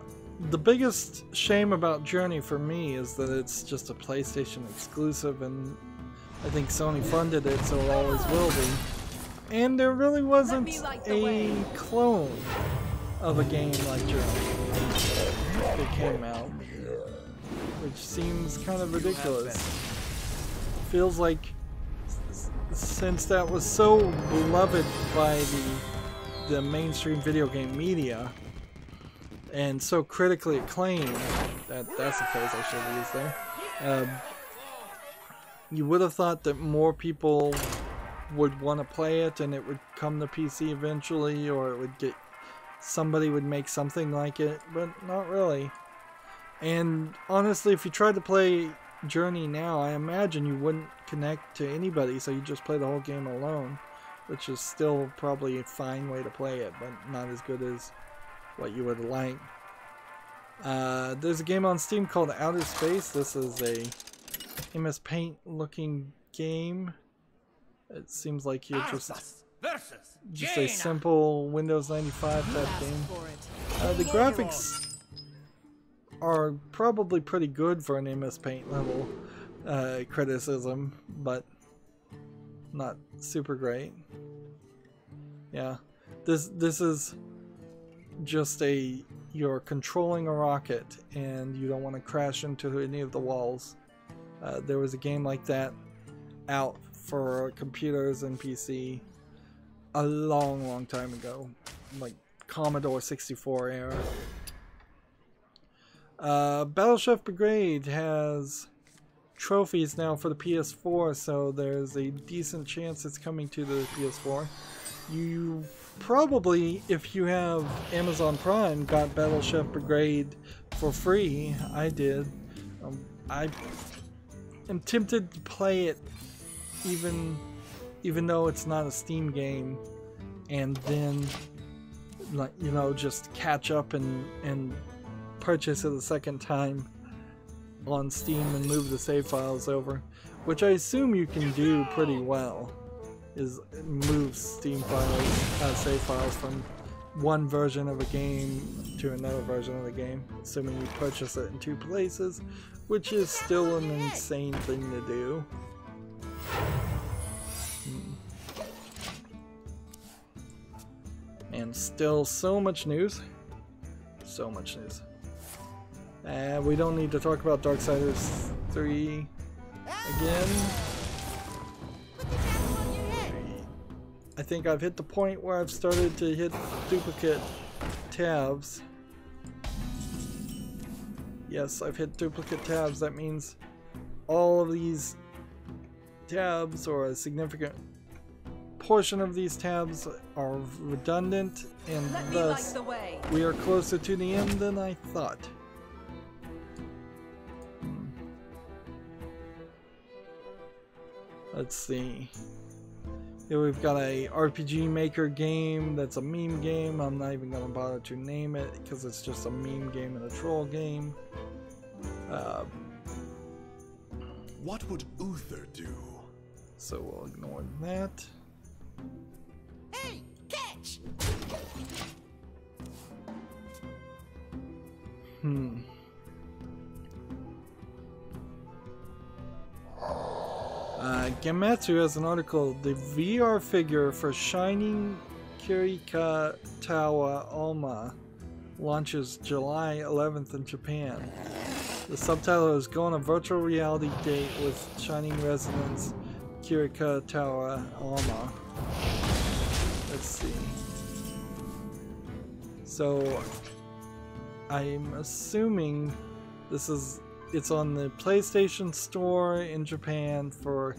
The biggest shame about Journey for me is that it's just a PlayStation exclusive, and I think Sony funded it, so it always will be. And there really wasn't a clone of a game like Journey that came out, which seems kind of ridiculous. Feels like since that was so beloved by the mainstream video game media, and so critically acclaimed, that's the phrase I should have used there, you would have thought that more people would want to play it and it would come to PC eventually, or it would get, somebody would make something like it, but not really. And honestly, if you tried to play Journey now, I imagine you wouldn't connect to anybody, so you just play the whole game alone, which is still probably a fine way to play it, but not as good as what you would like. There's a game on Steam called Outer Space. This is a MS Paint looking game. It seems like you're just a simple Windows 95 type game. The graphics are probably pretty good for an MS Paint level criticism, but not super great. Yeah, this is just you're controlling a rocket and you don't want to crash into any of the walls. There was a game like that out for computers and PC, a long time ago, like Commodore 64 era. Battleship Brigade has trophies now for the PS4, so there's a decent chance it's coming to the PS4. You probably, if you have Amazon Prime, got Battleship Brigade for free. I did. I am tempted to play it even though it's not a Steam game, and then, like, you know, just catch up and purchase it a second time on Steam and move the save files over, which I assume you can do pretty well, is move Steam files, save files from one version of a game to another version of the game, assuming you purchase it in 2 places, which is still an insane thing to do. And still so much news. So much news. We don't need to talk about Darksiders 3 again. I think I've hit the point where I've started to hit duplicate tabs. Yes, I've hit duplicate tabs. That means all of these tabs, or a significant portion of these tabs, are redundant, and thus we are closer to the end than I thought. Let's see. Here we've got a RPG Maker game that's a meme game. I'm not even going to bother to name it because it's just a meme game and a troll game. What would Uther do? So we'll ignore that. Hey, catch! Gematsu has an article. The VR figure for Shining Kirikatawa Alma launches July 11th in Japan. The subtitle is Go on a virtual reality date with Shining Resonance Kirikatawa Alma. Let's see. So I'm assuming it's on the PlayStation Store in Japan for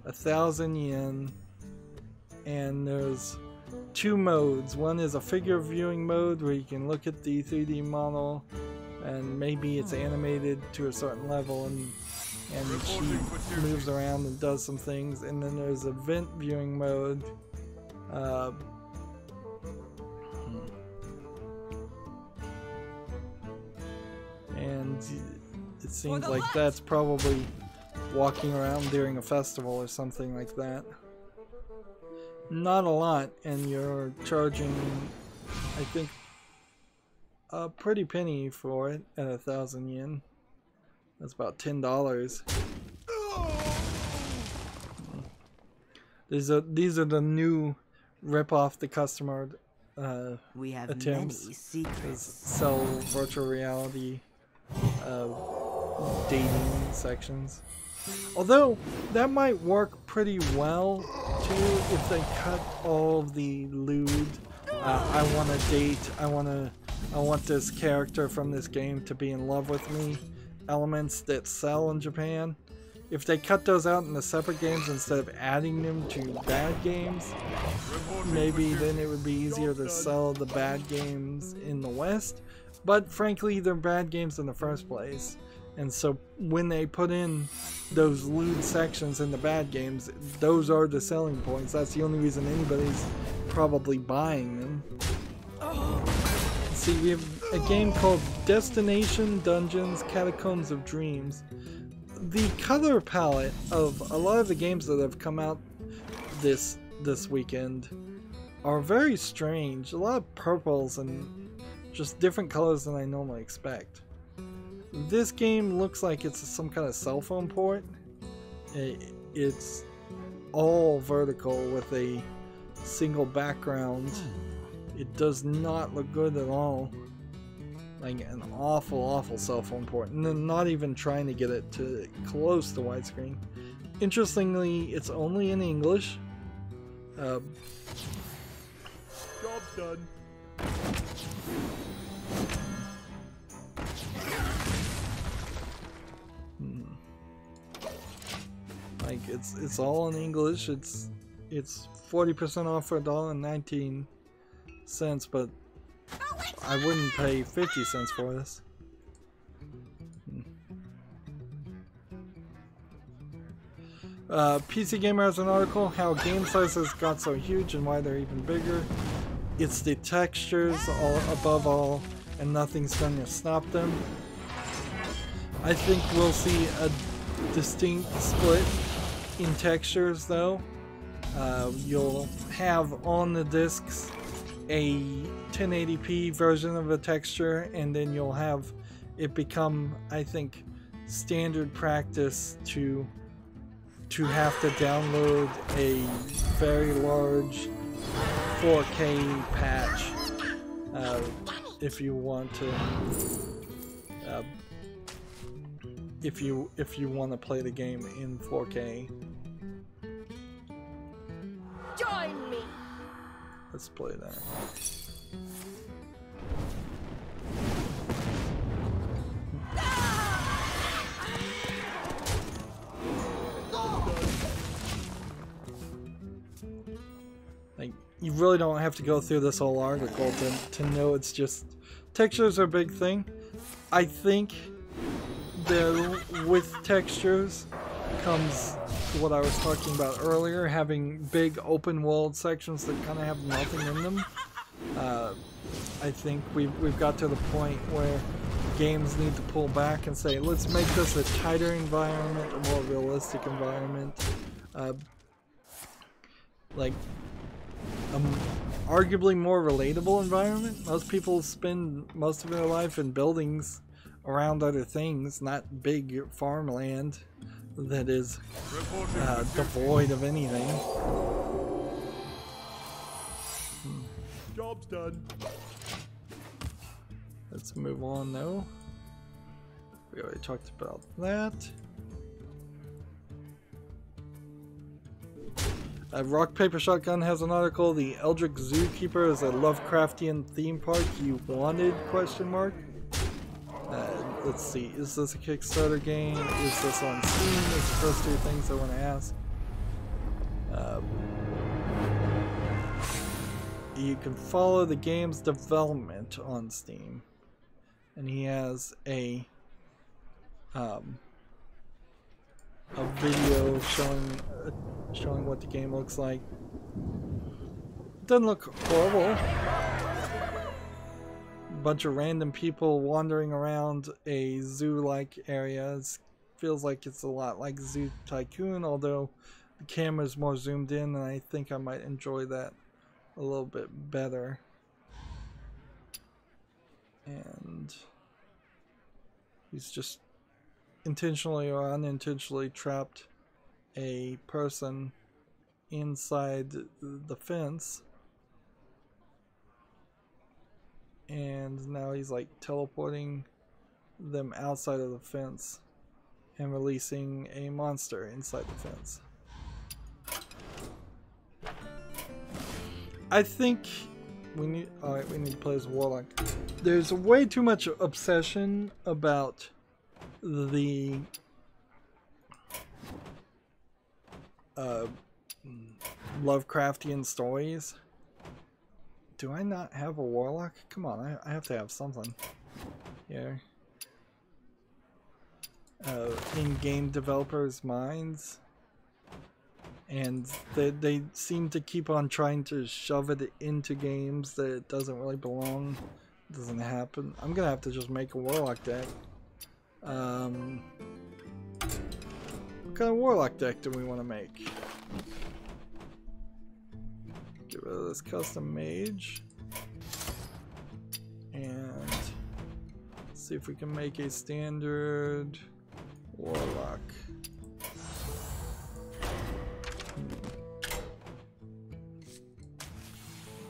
1,000 yen, and there's 2 modes. One is a figure viewing mode where you can look at the 3D model and maybe it's animated to a certain level and she moves around and does some things, and then there's event viewing mode. And it seems like that's probably walking around during a festival or something like that. Not a lot, and you're charging, I think, a pretty penny for it at 1,000 yen. That's about $10. These are the new rip off the customer we have attempts many secrets. to sell virtual reality dating sections. Although that might work pretty well too if they cut all of the lewd. I want to date. I want this character from this game to be in love with me elements that sell in Japan. If they cut those out in the separate games instead of adding them to bad games, maybe then it would be easier to sell the bad games in the West. But frankly, they're bad games in the first place. And so when they put in those lewd sections in the bad games, those are the selling points. That's the only reason anybody's probably buying them. See, we have a game called Destination Dungeons Catacombs of Dreams. The color palette of a lot of the games that have come out this weekend are very strange. A lot of purples and just different colors than I normally expect. This game looks like it's some kind of cell phone port. It's all vertical with a single background. It does not look good at all. Like an awful cell phone port, and then not even trying to get it to close to widescreen. Interestingly, it's only in English. done. Like it's all in English. It's 40% off for $1.19, but I wouldn't pay 50 cents for this. PC Gamer has an article, how game sizes got so huge and why they're even bigger. It's the textures above all, and nothing's going to stop them. I think we'll see a distinct split in textures though. You'll have on the discs a 1080p version of a texture, and then you'll have it become, I think, standard practice to have to download a very large 4K patch if you want to if you want to play the game in 4K. Join me. Let's play that. Like, you really don't have to go through this whole article to know it's just textures are a big thing. I think that with textures comes what I was talking about earlier, having big open world sections that kind of have nothing in them. I think we've got to the point where games need to pull back and say, let's make this a tighter environment, a more realistic environment. Like, arguably more relatable environment. Most people spend most of their life in buildings around other things, not big farmland that is devoid of anything. Job's done. Let's move on though. We already talked about that. Rock Paper Shotgun has an article. The Eldritch Zookeeper is a Lovecraftian theme park you wanted? Question mark. Let's see. Is this a Kickstarter game? Is this on Steam? Is the first two things I want to ask. You can follow the game's development on Steam, and he has a video showing what the game looks like. Doesn't look horrible. Bunch of random people wandering around a zoo-like area. It feels like it's a lot like Zoo Tycoon, although the camera's more zoomed in, and I think I might enjoy that a little bit better. And he's just intentionally or unintentionally trapped a person inside the fence, and now he's like teleporting them outside of the fence and releasing a monster inside the fence. I think we need to play as Warlock. There's way too much obsession about the Lovecraftian stories. Do I not have a Warlock? Come on, I have to have something here. In game developers' minds, and they seem to keep on trying to shove it into games that it doesn't really belong. It doesn't happen. I'm gonna have to just make a Warlock deck. What kind of Warlock deck do we want to make? Get rid of this custom mage and see if we can make a standard Warlock.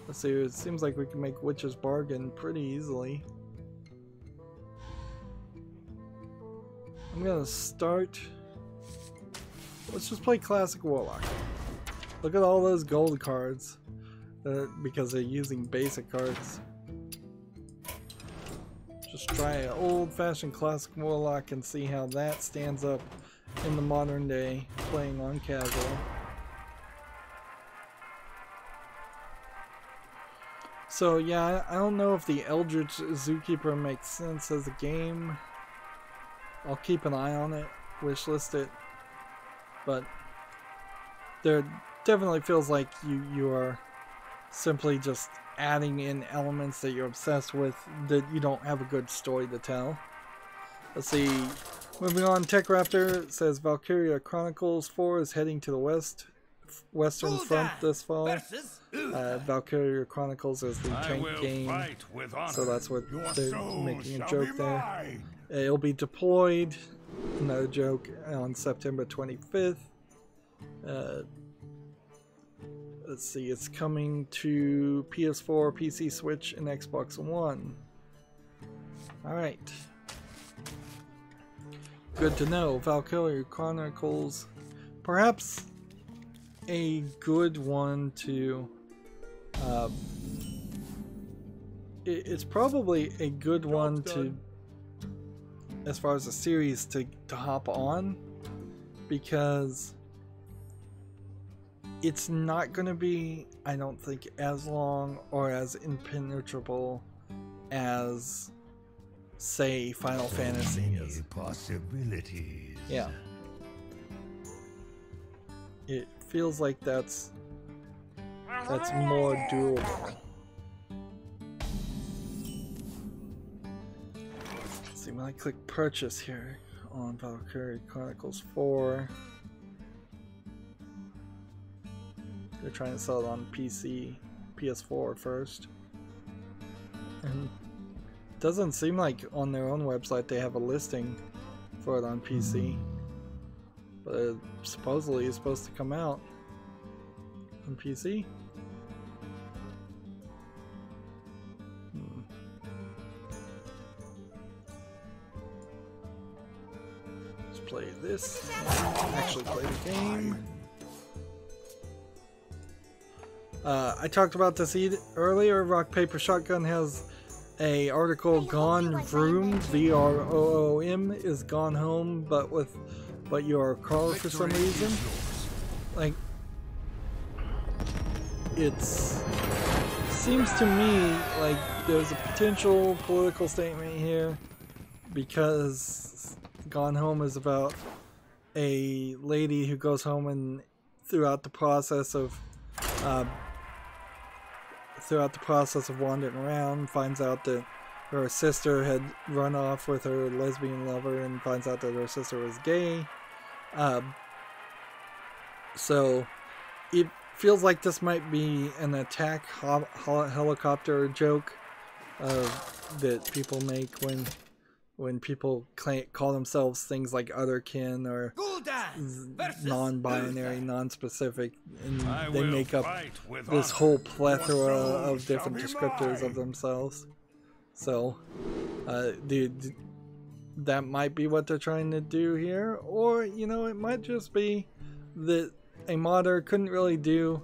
Let's see, it seems like we can make Witch's Bargain pretty easily. I'm gonna start. Let's just play classic Warlock. Look at all those gold cards. because they're using basic cards. Just try an old-fashioned classic Warlock and see how that stands up in the modern day playing on casual. So yeah, I don't know if the Eldritch Zookeeper makes sense as a game. I'll keep an eye on it, wishlist it, but there definitely feels like you are simply just adding in elements that you're obsessed with that you don't have a good story to tell. Let's see. Moving on, Tech Raptor says Valkyria Chronicles 4 is heading to the Western Front this fall. Valkyria Chronicles is the tank game, so that's what they're making a joke there. It'll be deployed, another joke, on September 25th. Let's see, it's coming to PS4, PC, Switch, and Xbox One. Alright. Good to know. Valkyria Chronicles, perhaps a good one to... it's probably a good one to, as far as a series, to hop on, because it's not going to be, I don't think, as long or as impenetrable as, say, Final Fantasy is. Possibilities. Yeah. It feels like that's more doable. Let's see, when I click purchase here on Valkyria Chronicles 4, they're trying to sell it on PC, PS4 first. And it doesn't seem like on their own website they have a listing for it on PC. But it supposedly is supposed to come out on PC. Let's play this. Actually play the game. I talked about this earlier. Rock Paper Shotgun has a article, Gone Vroom, VROOM, is gone home, but your car for some reason. Like, seems to me like there's a potential political statement here, because Gone Home is about a lady who goes home and throughout the process of wandering around, finds out that her sister had run off with her lesbian lover, and finds out that her sister was gay. So it feels like this might be an attack helicopter joke that people make when people call themselves things like otherkin or non-binary, non-specific, and they make up this whole plethora of different descriptors of themselves. So that might be what they're trying to do here, or it might just be that a modder couldn't really do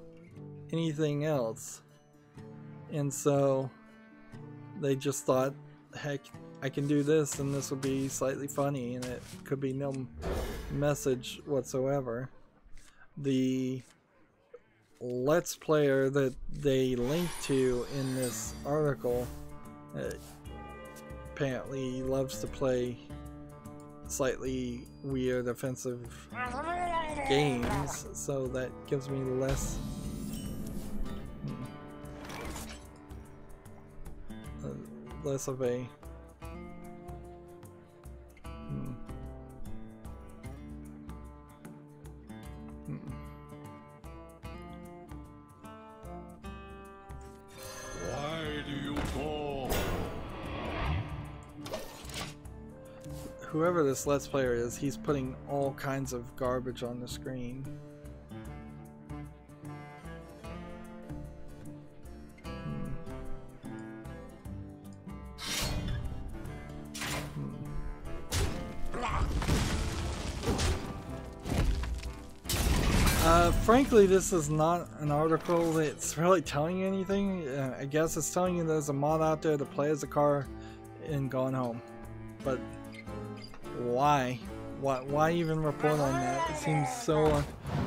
anything else, and so they just thought, heck, I can do this and this will be slightly funny, and it could be no message whatsoever. The Let's Player that they link to in this article apparently loves to play slightly weird, offensive games, so that gives me less of a Why do you call? Whoever this Let's Player is, he's putting all kinds of garbage on the screen. Frankly, this is not an article that's really telling you anything. I guess it's telling you there's a mod out there to play as a car and going home. But why? Why even report on that? It seems so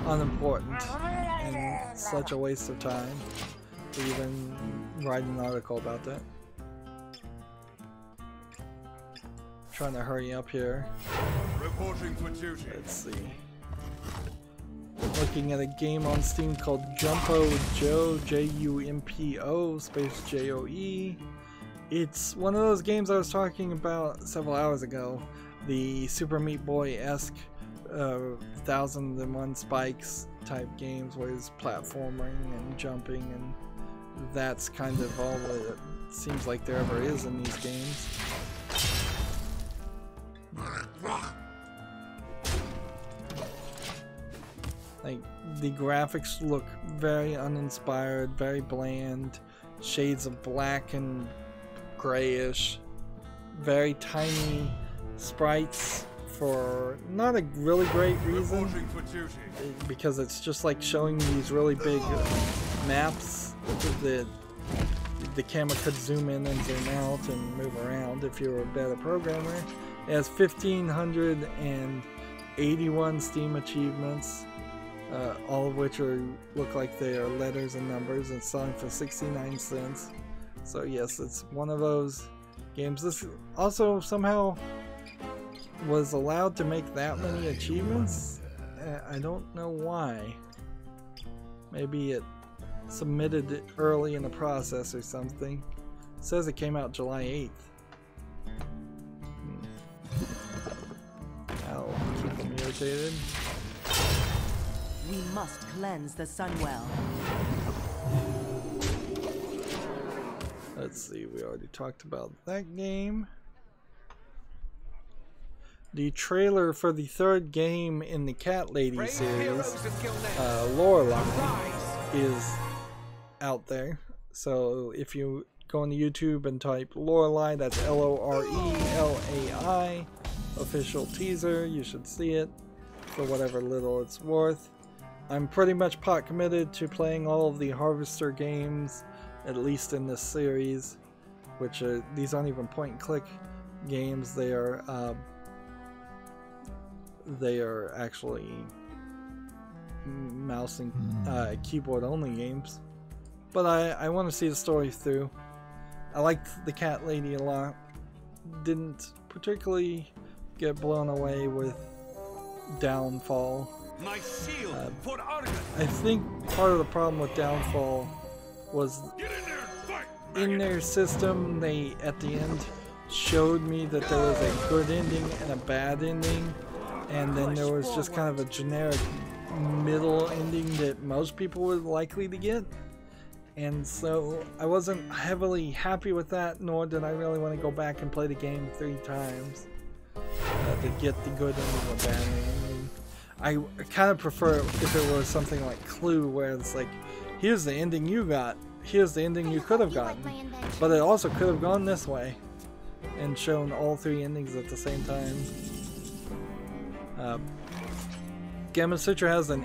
unimportant and such a waste of time to even write an article about that. Trying to hurry up here. Reporting for duty. Let's see. Looking at a game on Steam called Jumpo Joe, Jumpo space Joe. It's one of those games I was talking about several hours ago. The Super Meat Boy-esque 1001 Spikes type games where it's platforming and jumping, and that's kind of all that it seems like there ever is in these games. Like, the graphics look very uninspired, very bland, shades of black and grayish, very tiny sprites for not a really great reason, because it's just like showing these really big maps that the camera could zoom in and zoom out and move around if you were a better programmer. It has 1,581 Steam achievements, all of which look like they are letters and numbers, and selling for 69 cents. So yes, it's one of those games. This also somehow was allowed to make that many achievements. I don't know why. Maybe it submitted it early in the process or something. It says it came out July 8th. I'll keep them irritated. We must cleanse the Sunwell. Let's see, we already talked about that game. The trailer for the third game in the Cat Lady series, Lorelei, is out there. So if you go on YouTube and type Lorelei, that's Lorelai, official teaser, you should see it for whatever little it's worth. I'm pretty much pot committed to playing all of the Harvester games, at least in this series, which are, these aren't even point and click games. They are actually mouse and keyboard only games. But I want to see the story through. I liked the Cat Lady a lot. Didn't particularly get blown away with Downfall. My shield for I think part of the problem with Downfall was in their system, they at the end showed me that there was a good ending and a bad ending, and then there was just kind of a generic middle ending that most people were likely to get. And so I wasn't heavily happy with that, nor did I really want to go back and play the game 3 times to get the good ending or bad ending. I kind of prefer if it was something like Clue, where it's like, here's the ending you got, here's the ending you could have gotten, but it also could have gone this way, and shown all 3 endings at the same time. Gamma Sutra has an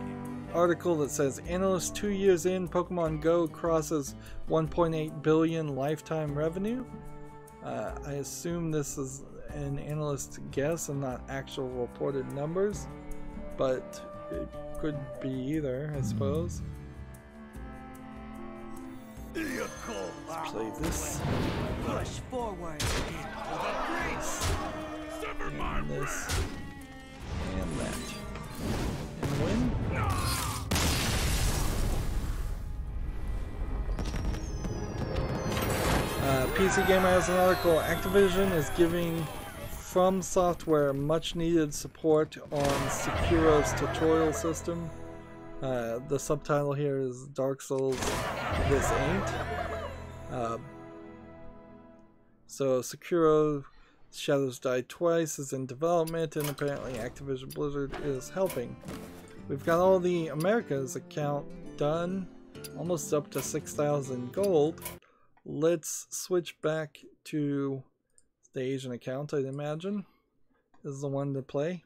article that says, analysts 2 years in, Pokemon Go crosses 1.8 billion lifetime revenue. I assume this is an analyst's guess and not actual reported numbers, but it could be either, I suppose. Let's play this. Push forward. And this. And that. And win. PC Gamer has an article. Activision is giving From Software much needed support on Sekiro's tutorial system. The subtitle here is Dark Souls This Ain't. So Sekiro Shadows Die Twice is in development, and apparently Activision Blizzard is helping. We've got all the Americas account done, almost up to 6,000 gold. Let's switch back to the Asian account, I'd imagine. This is the one to play.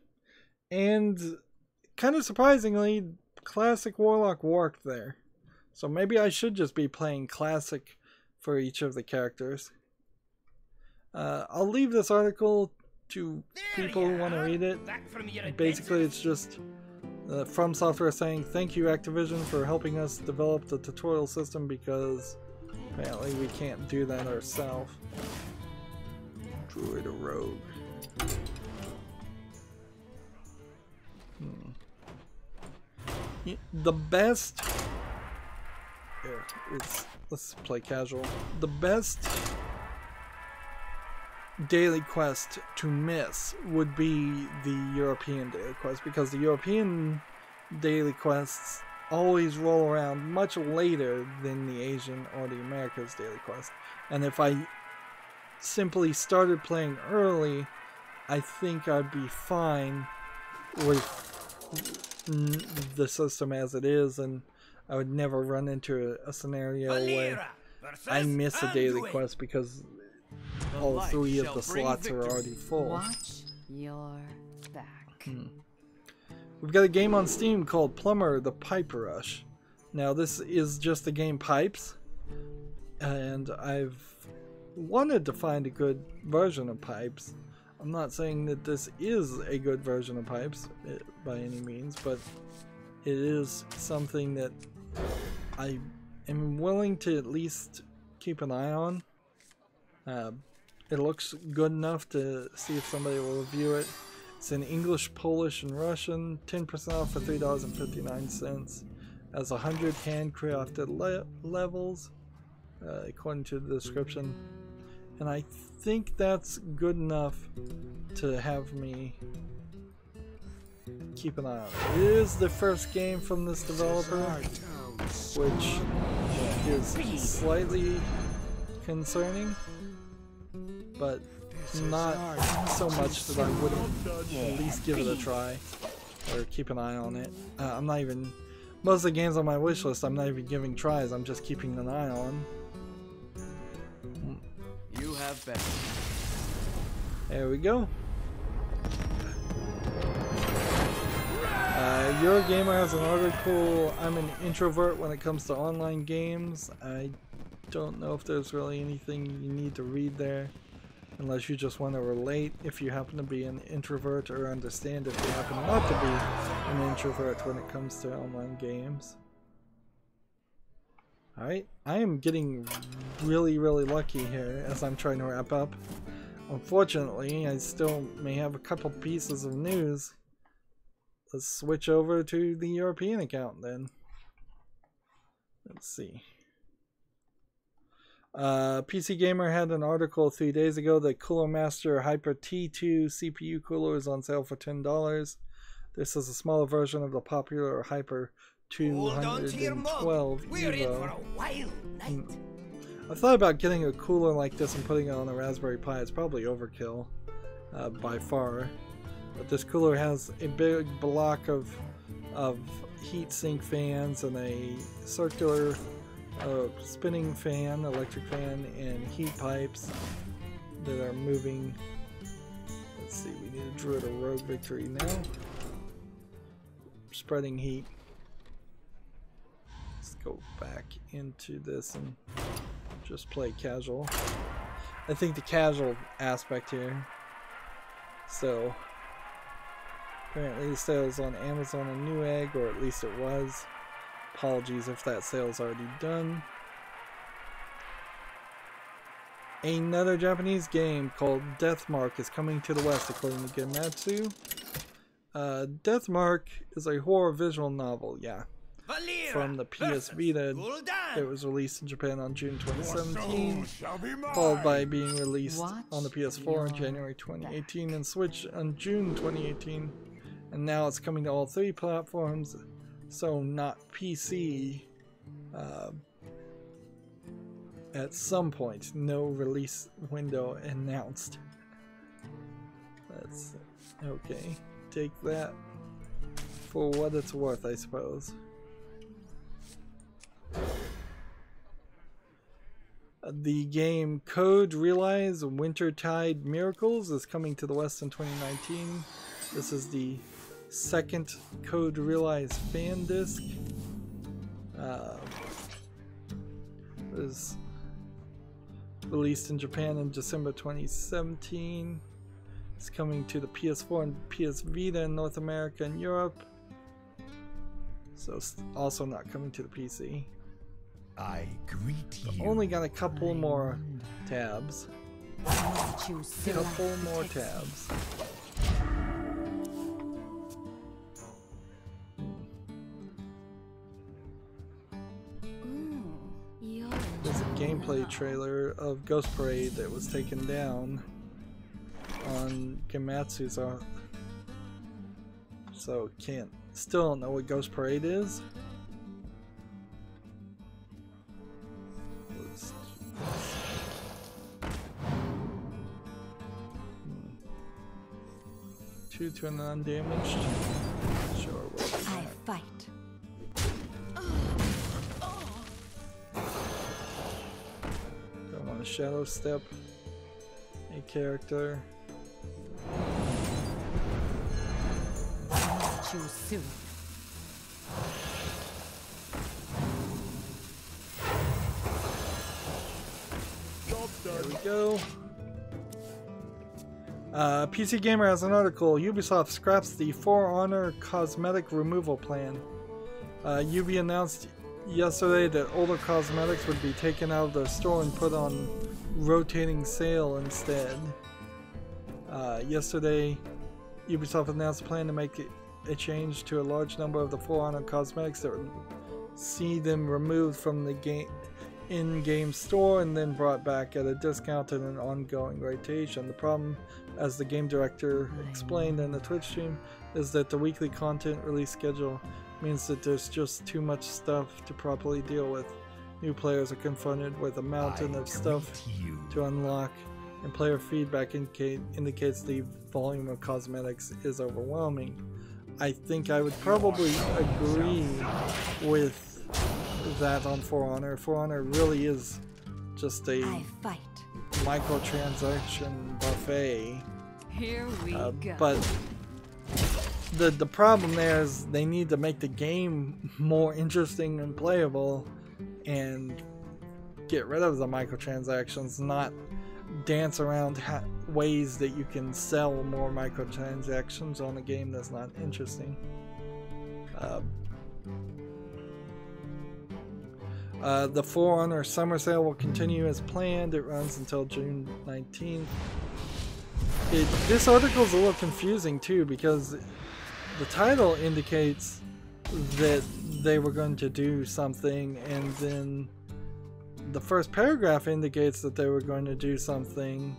And kind of surprisingly, classic Warlock worked there. So maybe I should just be playing classic for each of the characters. I'll leave this article to people who want to read it. Basically, it's just From Software saying, thank you Activision for helping us develop the tutorial system because apparently we can't do that ourselves. Druid or Rogue. The best... Here, let's play casual. The best daily quest to miss would be the European daily quest, because the European daily quests always roll around much later than the Asian or the Americas daily quest. And if I simply started playing early, I think I'd be fine with the system as it is, and I would never run into a scenario where I miss a daily quest because all 3 of the slots are already full. Watch your back. We've got a game on Steam called Plumber the Pipe Rush. Now this is just the game Pipes, and I've wanted to find a good version of Pipes. I'm not saying that this is a good version of Pipes by any means, but it is something that I am willing to at least keep an eye on. It looks good enough to see if somebody will review it. It's in English, Polish, and Russian. 10% off for $3.59. Has 100 handcrafted levels, according to the description. And I think that's good enough to have me keep an eye on it. It is the first game from this developer, which is slightly concerning, but not so much that I wouldn't at least give it a try or keep an eye on it. I'm not even, most of the games on my wish list I'm not even giving tries, I'm just keeping an eye on. You have better. There we go. Eurogamer has an article, I'm an introvert when it comes to online games. I don't know if there's really anything you need to read there, unless you just want to relate if you happen to be an introvert, or understand if you happen not to be an introvert when it comes to online games. Alright, I am getting really lucky here as I'm trying to wrap up. Unfortunately, I still may have a couple pieces of news. Let's switch over to the European account then. Let's see. PC Gamer had an article 3 days ago that Cooler Master Hyper T2 CPU cooler is on sale for $10. This is a smaller version of the popular Hyper 212 Evo. I thought about getting a cooler like this and putting it on a Raspberry Pi. It's probably overkill by far. But this cooler has a big block of heatsink fans and a circular spinning fan, electric fan, and heat pipes that are moving. Let's see, we need a Druid or Rogue victory now. Spreading heat. Let's go back into this and just play casual. I think the casual aspect here. So apparently the sale is on Amazon and Newegg, or at least it was. Apologies if that sale's already done. Another Japanese game called Deathmark is coming to the West, according to Gematsu. Deathmark is a horror visual novel, yeah. From the PS Vita. It was released in Japan on June 2017, followed by being released on the PS4 in January 2018 and Switch on June 2018. And now it's coming to all 3 platforms, so not PC at some point. No release window announced. That's okay. Take that for what it's worth, I suppose. The game Code Realize Wintertide Miracles is coming to the West in 2019. This is the second Code Realize fan disc. Was released in Japan in December 2017. It's coming to the PS4 and PS Vita in North America and Europe. So it's also not coming to the PC. I greet you. Only got a couple more tabs. Couple more tabs. There's a gameplay trailer of Ghost Parade that was taken down on Gematsu's so still don't know what Ghost Parade is. Two to an undamaged. Sure, I fight. Don't want to shadow step a character. Choose soon. There we go. PC Gamer has an article. Ubisoft scraps the For Honor cosmetic removal plan. Ubi announced yesterday that older cosmetics would be taken out of their store and put on rotating sale instead. Yesterday, Ubisoft announced a plan to make a change to a large number of the For Honor cosmetics that would see them removed from the in-game store and then brought back at a discount and an ongoing rotation. The problem, as the game director explained in the Twitch stream, is that the weekly content release schedule means that there's just too much stuff to properly deal with. New players are confronted with a mountain of stuff to unlock, and player feedback indicates the volume of cosmetics is overwhelming. I think I would probably agree with that on For Honor. For Honor really is just a microtransaction buffet. Here we go. But the problem there is they need to make the game more interesting and playable and get rid of the microtransactions, not dance around ways that you can sell more microtransactions on a game that's not interesting. The For Honor summer sale will continue as planned. It runs until June 19th. This article is a little confusing too, because the title indicates that they were going to do something, and then the first paragraph indicates that they were going to do something.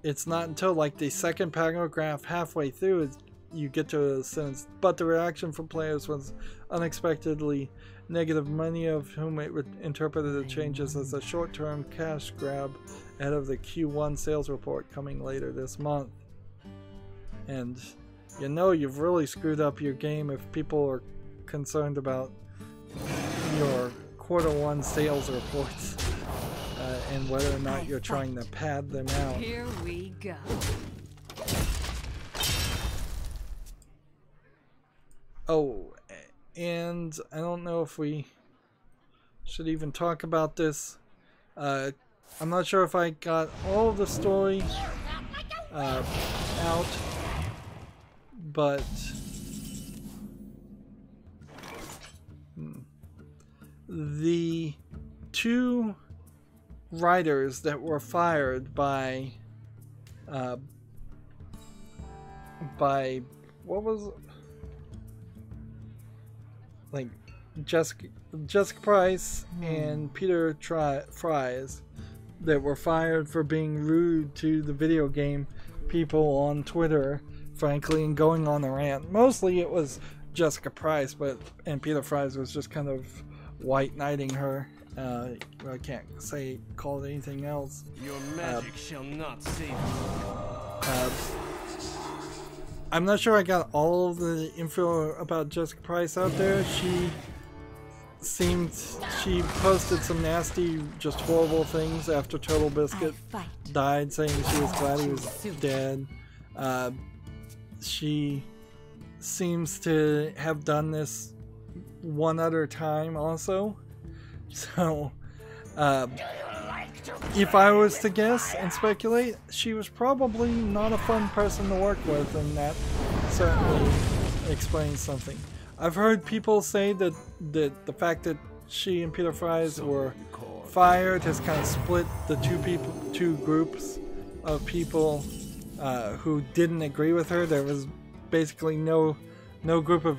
It's not until like the second paragraph halfway through you get to a sentence, but the reaction from players was unexpectedly negative, many of whom interpreted the changes as a short-term cash grab ahead of the Q1 sales report coming later this month. And you know you've really screwed up your game if people are concerned about your Q1 sales reports and whether or not you're trying to pad them out. Here we go. Oh, and I don't know if we should even talk about this. I'm not sure if I got all of the story out, but the two writers that were fired by what was it? Like Jessica Price and Peter Fries, that were fired for being rude to the video game people on Twitter, frankly, and going on a rant. Mostly it was Jessica Price, and Peter Fries was just kind of white knighting her. I can't call it anything else. Your magic shall not save you. I'm not sure I got all of the info about Jessica Price out there. She posted some nasty, just horrible things after Total Biscuit died, saying she was glad he was dead. she seems to have done this one other time also. So, if I was to guess and speculate, she was probably not a fun person to work with, and that certainly explains something. I've heard people say that the fact that she and Peter Fries were fired has kind of split the two groups of people who didn't agree with her. There was basically no group of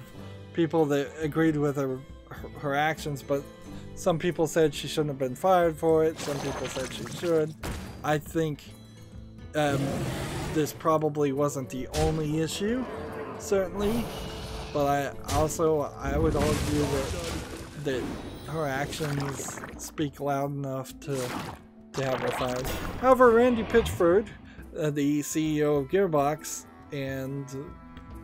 people that agreed with her actions, but some people said she shouldn't have been fired for it. Some people said she should. I think this probably wasn't the only issue, certainly, but I would argue that her actions speak loud enough to have her fired. However, Randy Pitchford, the CEO of Gearbox, and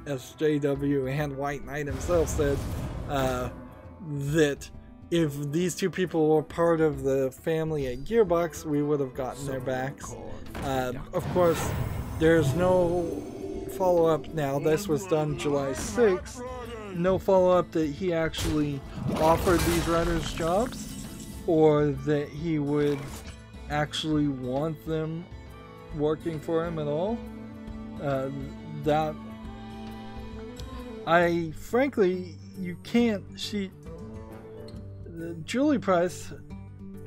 SJW and White Knight himself said that if these two people were part of the family at Gearbox, we would have gotten their backs. Of course, there's no follow-up now. This was done July 6th. No follow-up that he actually offered these writers jobs, or that he would actually want them working for him at all. That I frankly, you can't. Julie Price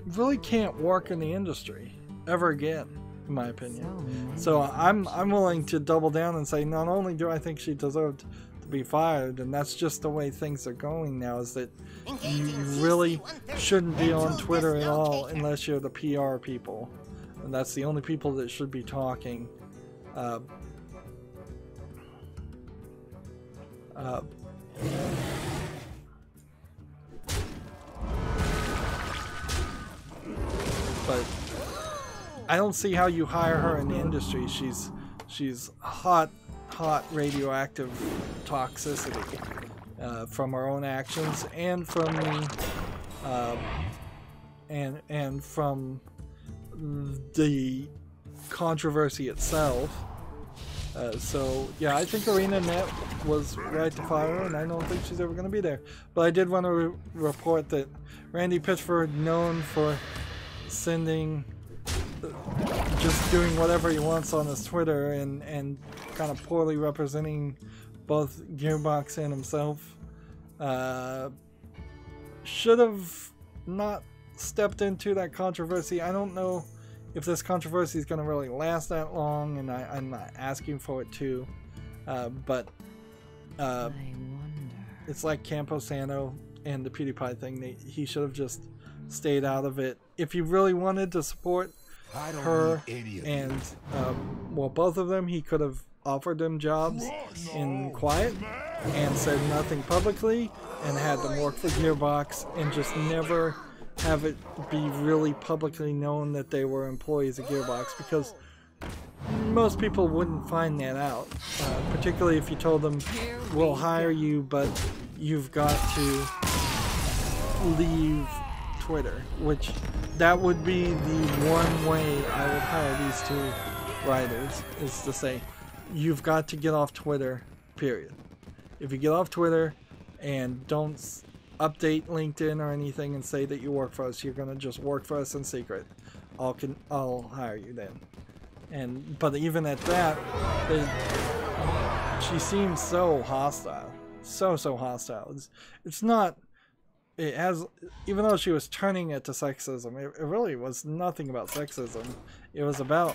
really can't work in the industry ever again, in my opinion. So I'm willing to double down and say not only do I think she deserved to be fired, and that's just the way things are going now, is that you really shouldn't be on Twitter at all unless you're the PR people, and that's the only people that should be talking. But I don't see how you hire her in the industry. She's hot radioactive toxicity from her own actions and from and from the controversy itself. So yeah, I think ArenaNet was right to fire her, and I don't think she's ever going to be there. But I did want to report that Randy Pitchford, known for sending, just doing whatever he wants on his Twitter, and kind of poorly representing both Gearbox and himself, should have not stepped into that controversy. I don't know if this controversy is going to really last that long, and I'm not asking for it to, but it's like Camposano and the PewDiePie thing. He should have just stayed out of it. If he really wanted to support her and, well, both of them, he could have offered them jobs in quiet and said nothing publicly and had them work for Gearbox and just never have it be really publicly known that they were employees of Gearbox, because most people wouldn't find that out, particularly if you told them, we'll hire you, but you've got to leave Twitter, which that would be the one way I would hire these two writers, is to say, you've got to get off Twitter, period. If you get off Twitter and don't update LinkedIn or anything and say that you work for us, you're gonna just work for us in secret, I'll hire you then. But even at that, she seems so hostile, so hostile. It's not. It has, even though she was turning it to sexism, it really was nothing about sexism. It was about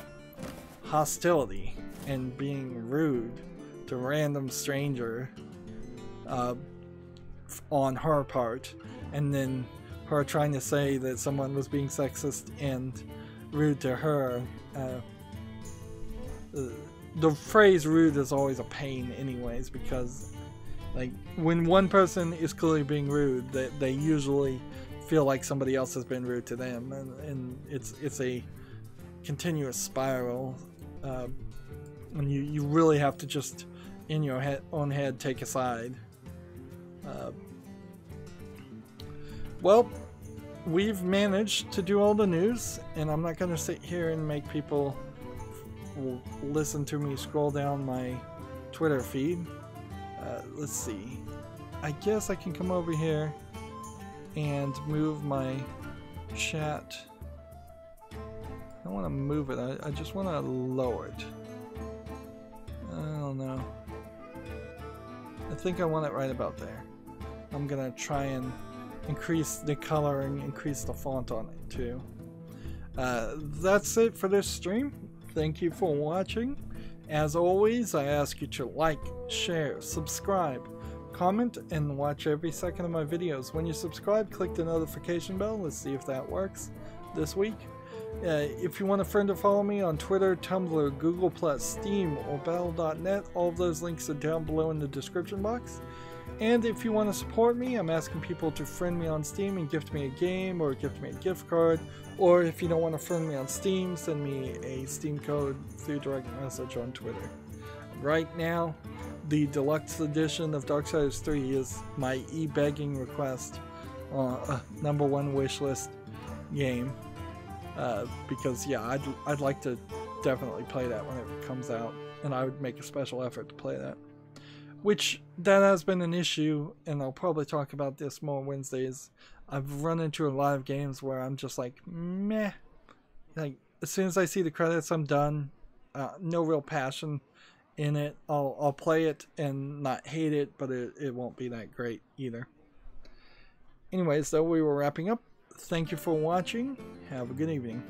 hostility and being rude to a random stranger on her part, and then her trying to say that someone was being sexist and rude to her. The phrase rude is always a pain anyways, because like when one person is clearly being rude, they usually feel like somebody else has been rude to them, and it's a continuous spiral, and you really have to just in your own head take a side. Well, we've managed to do all the news, and I'm not going to sit here and make people listen to me scroll down my Twitter feed. Let's see. I guess I can come over here and move my chat. I don't want to move it. I just want to lower it. I don't know. I think I want it right about there. I'm gonna try and increase the coloring, increase the font on it too. That's it for this stream. Thank you for watching. As always, I ask you to like, share, subscribe, comment, and watch every second of my videos. When you subscribe, click the notification bell. Let's see if that works this week. If you want a friend to follow me on Twitter, Tumblr, Google+, Steam, or Battle.net, all of those links are down below in the description box. And if you want to support me, I'm asking people to friend me on Steam and gift me a game or gift me a gift card. Or if you don't want to friend me on Steam, send me a Steam code through direct message on Twitter. Right now, the deluxe edition of Darksiders 3 is my e-begging request, #1 wishlist game. Because yeah, I'd like to definitely play that when it comes out, and I would make a special effort to play that. Which, that has been an issue, and I'll probably talk about this more Wednesdays. I've run into a lot of games where I'm just like, meh. Like, as soon as I see the credits, I'm done. No real passion in it. I'll play it and not hate it, but it won't be that great either. Anyways, though, we were wrapping up. Thank you for watching. Have a good evening.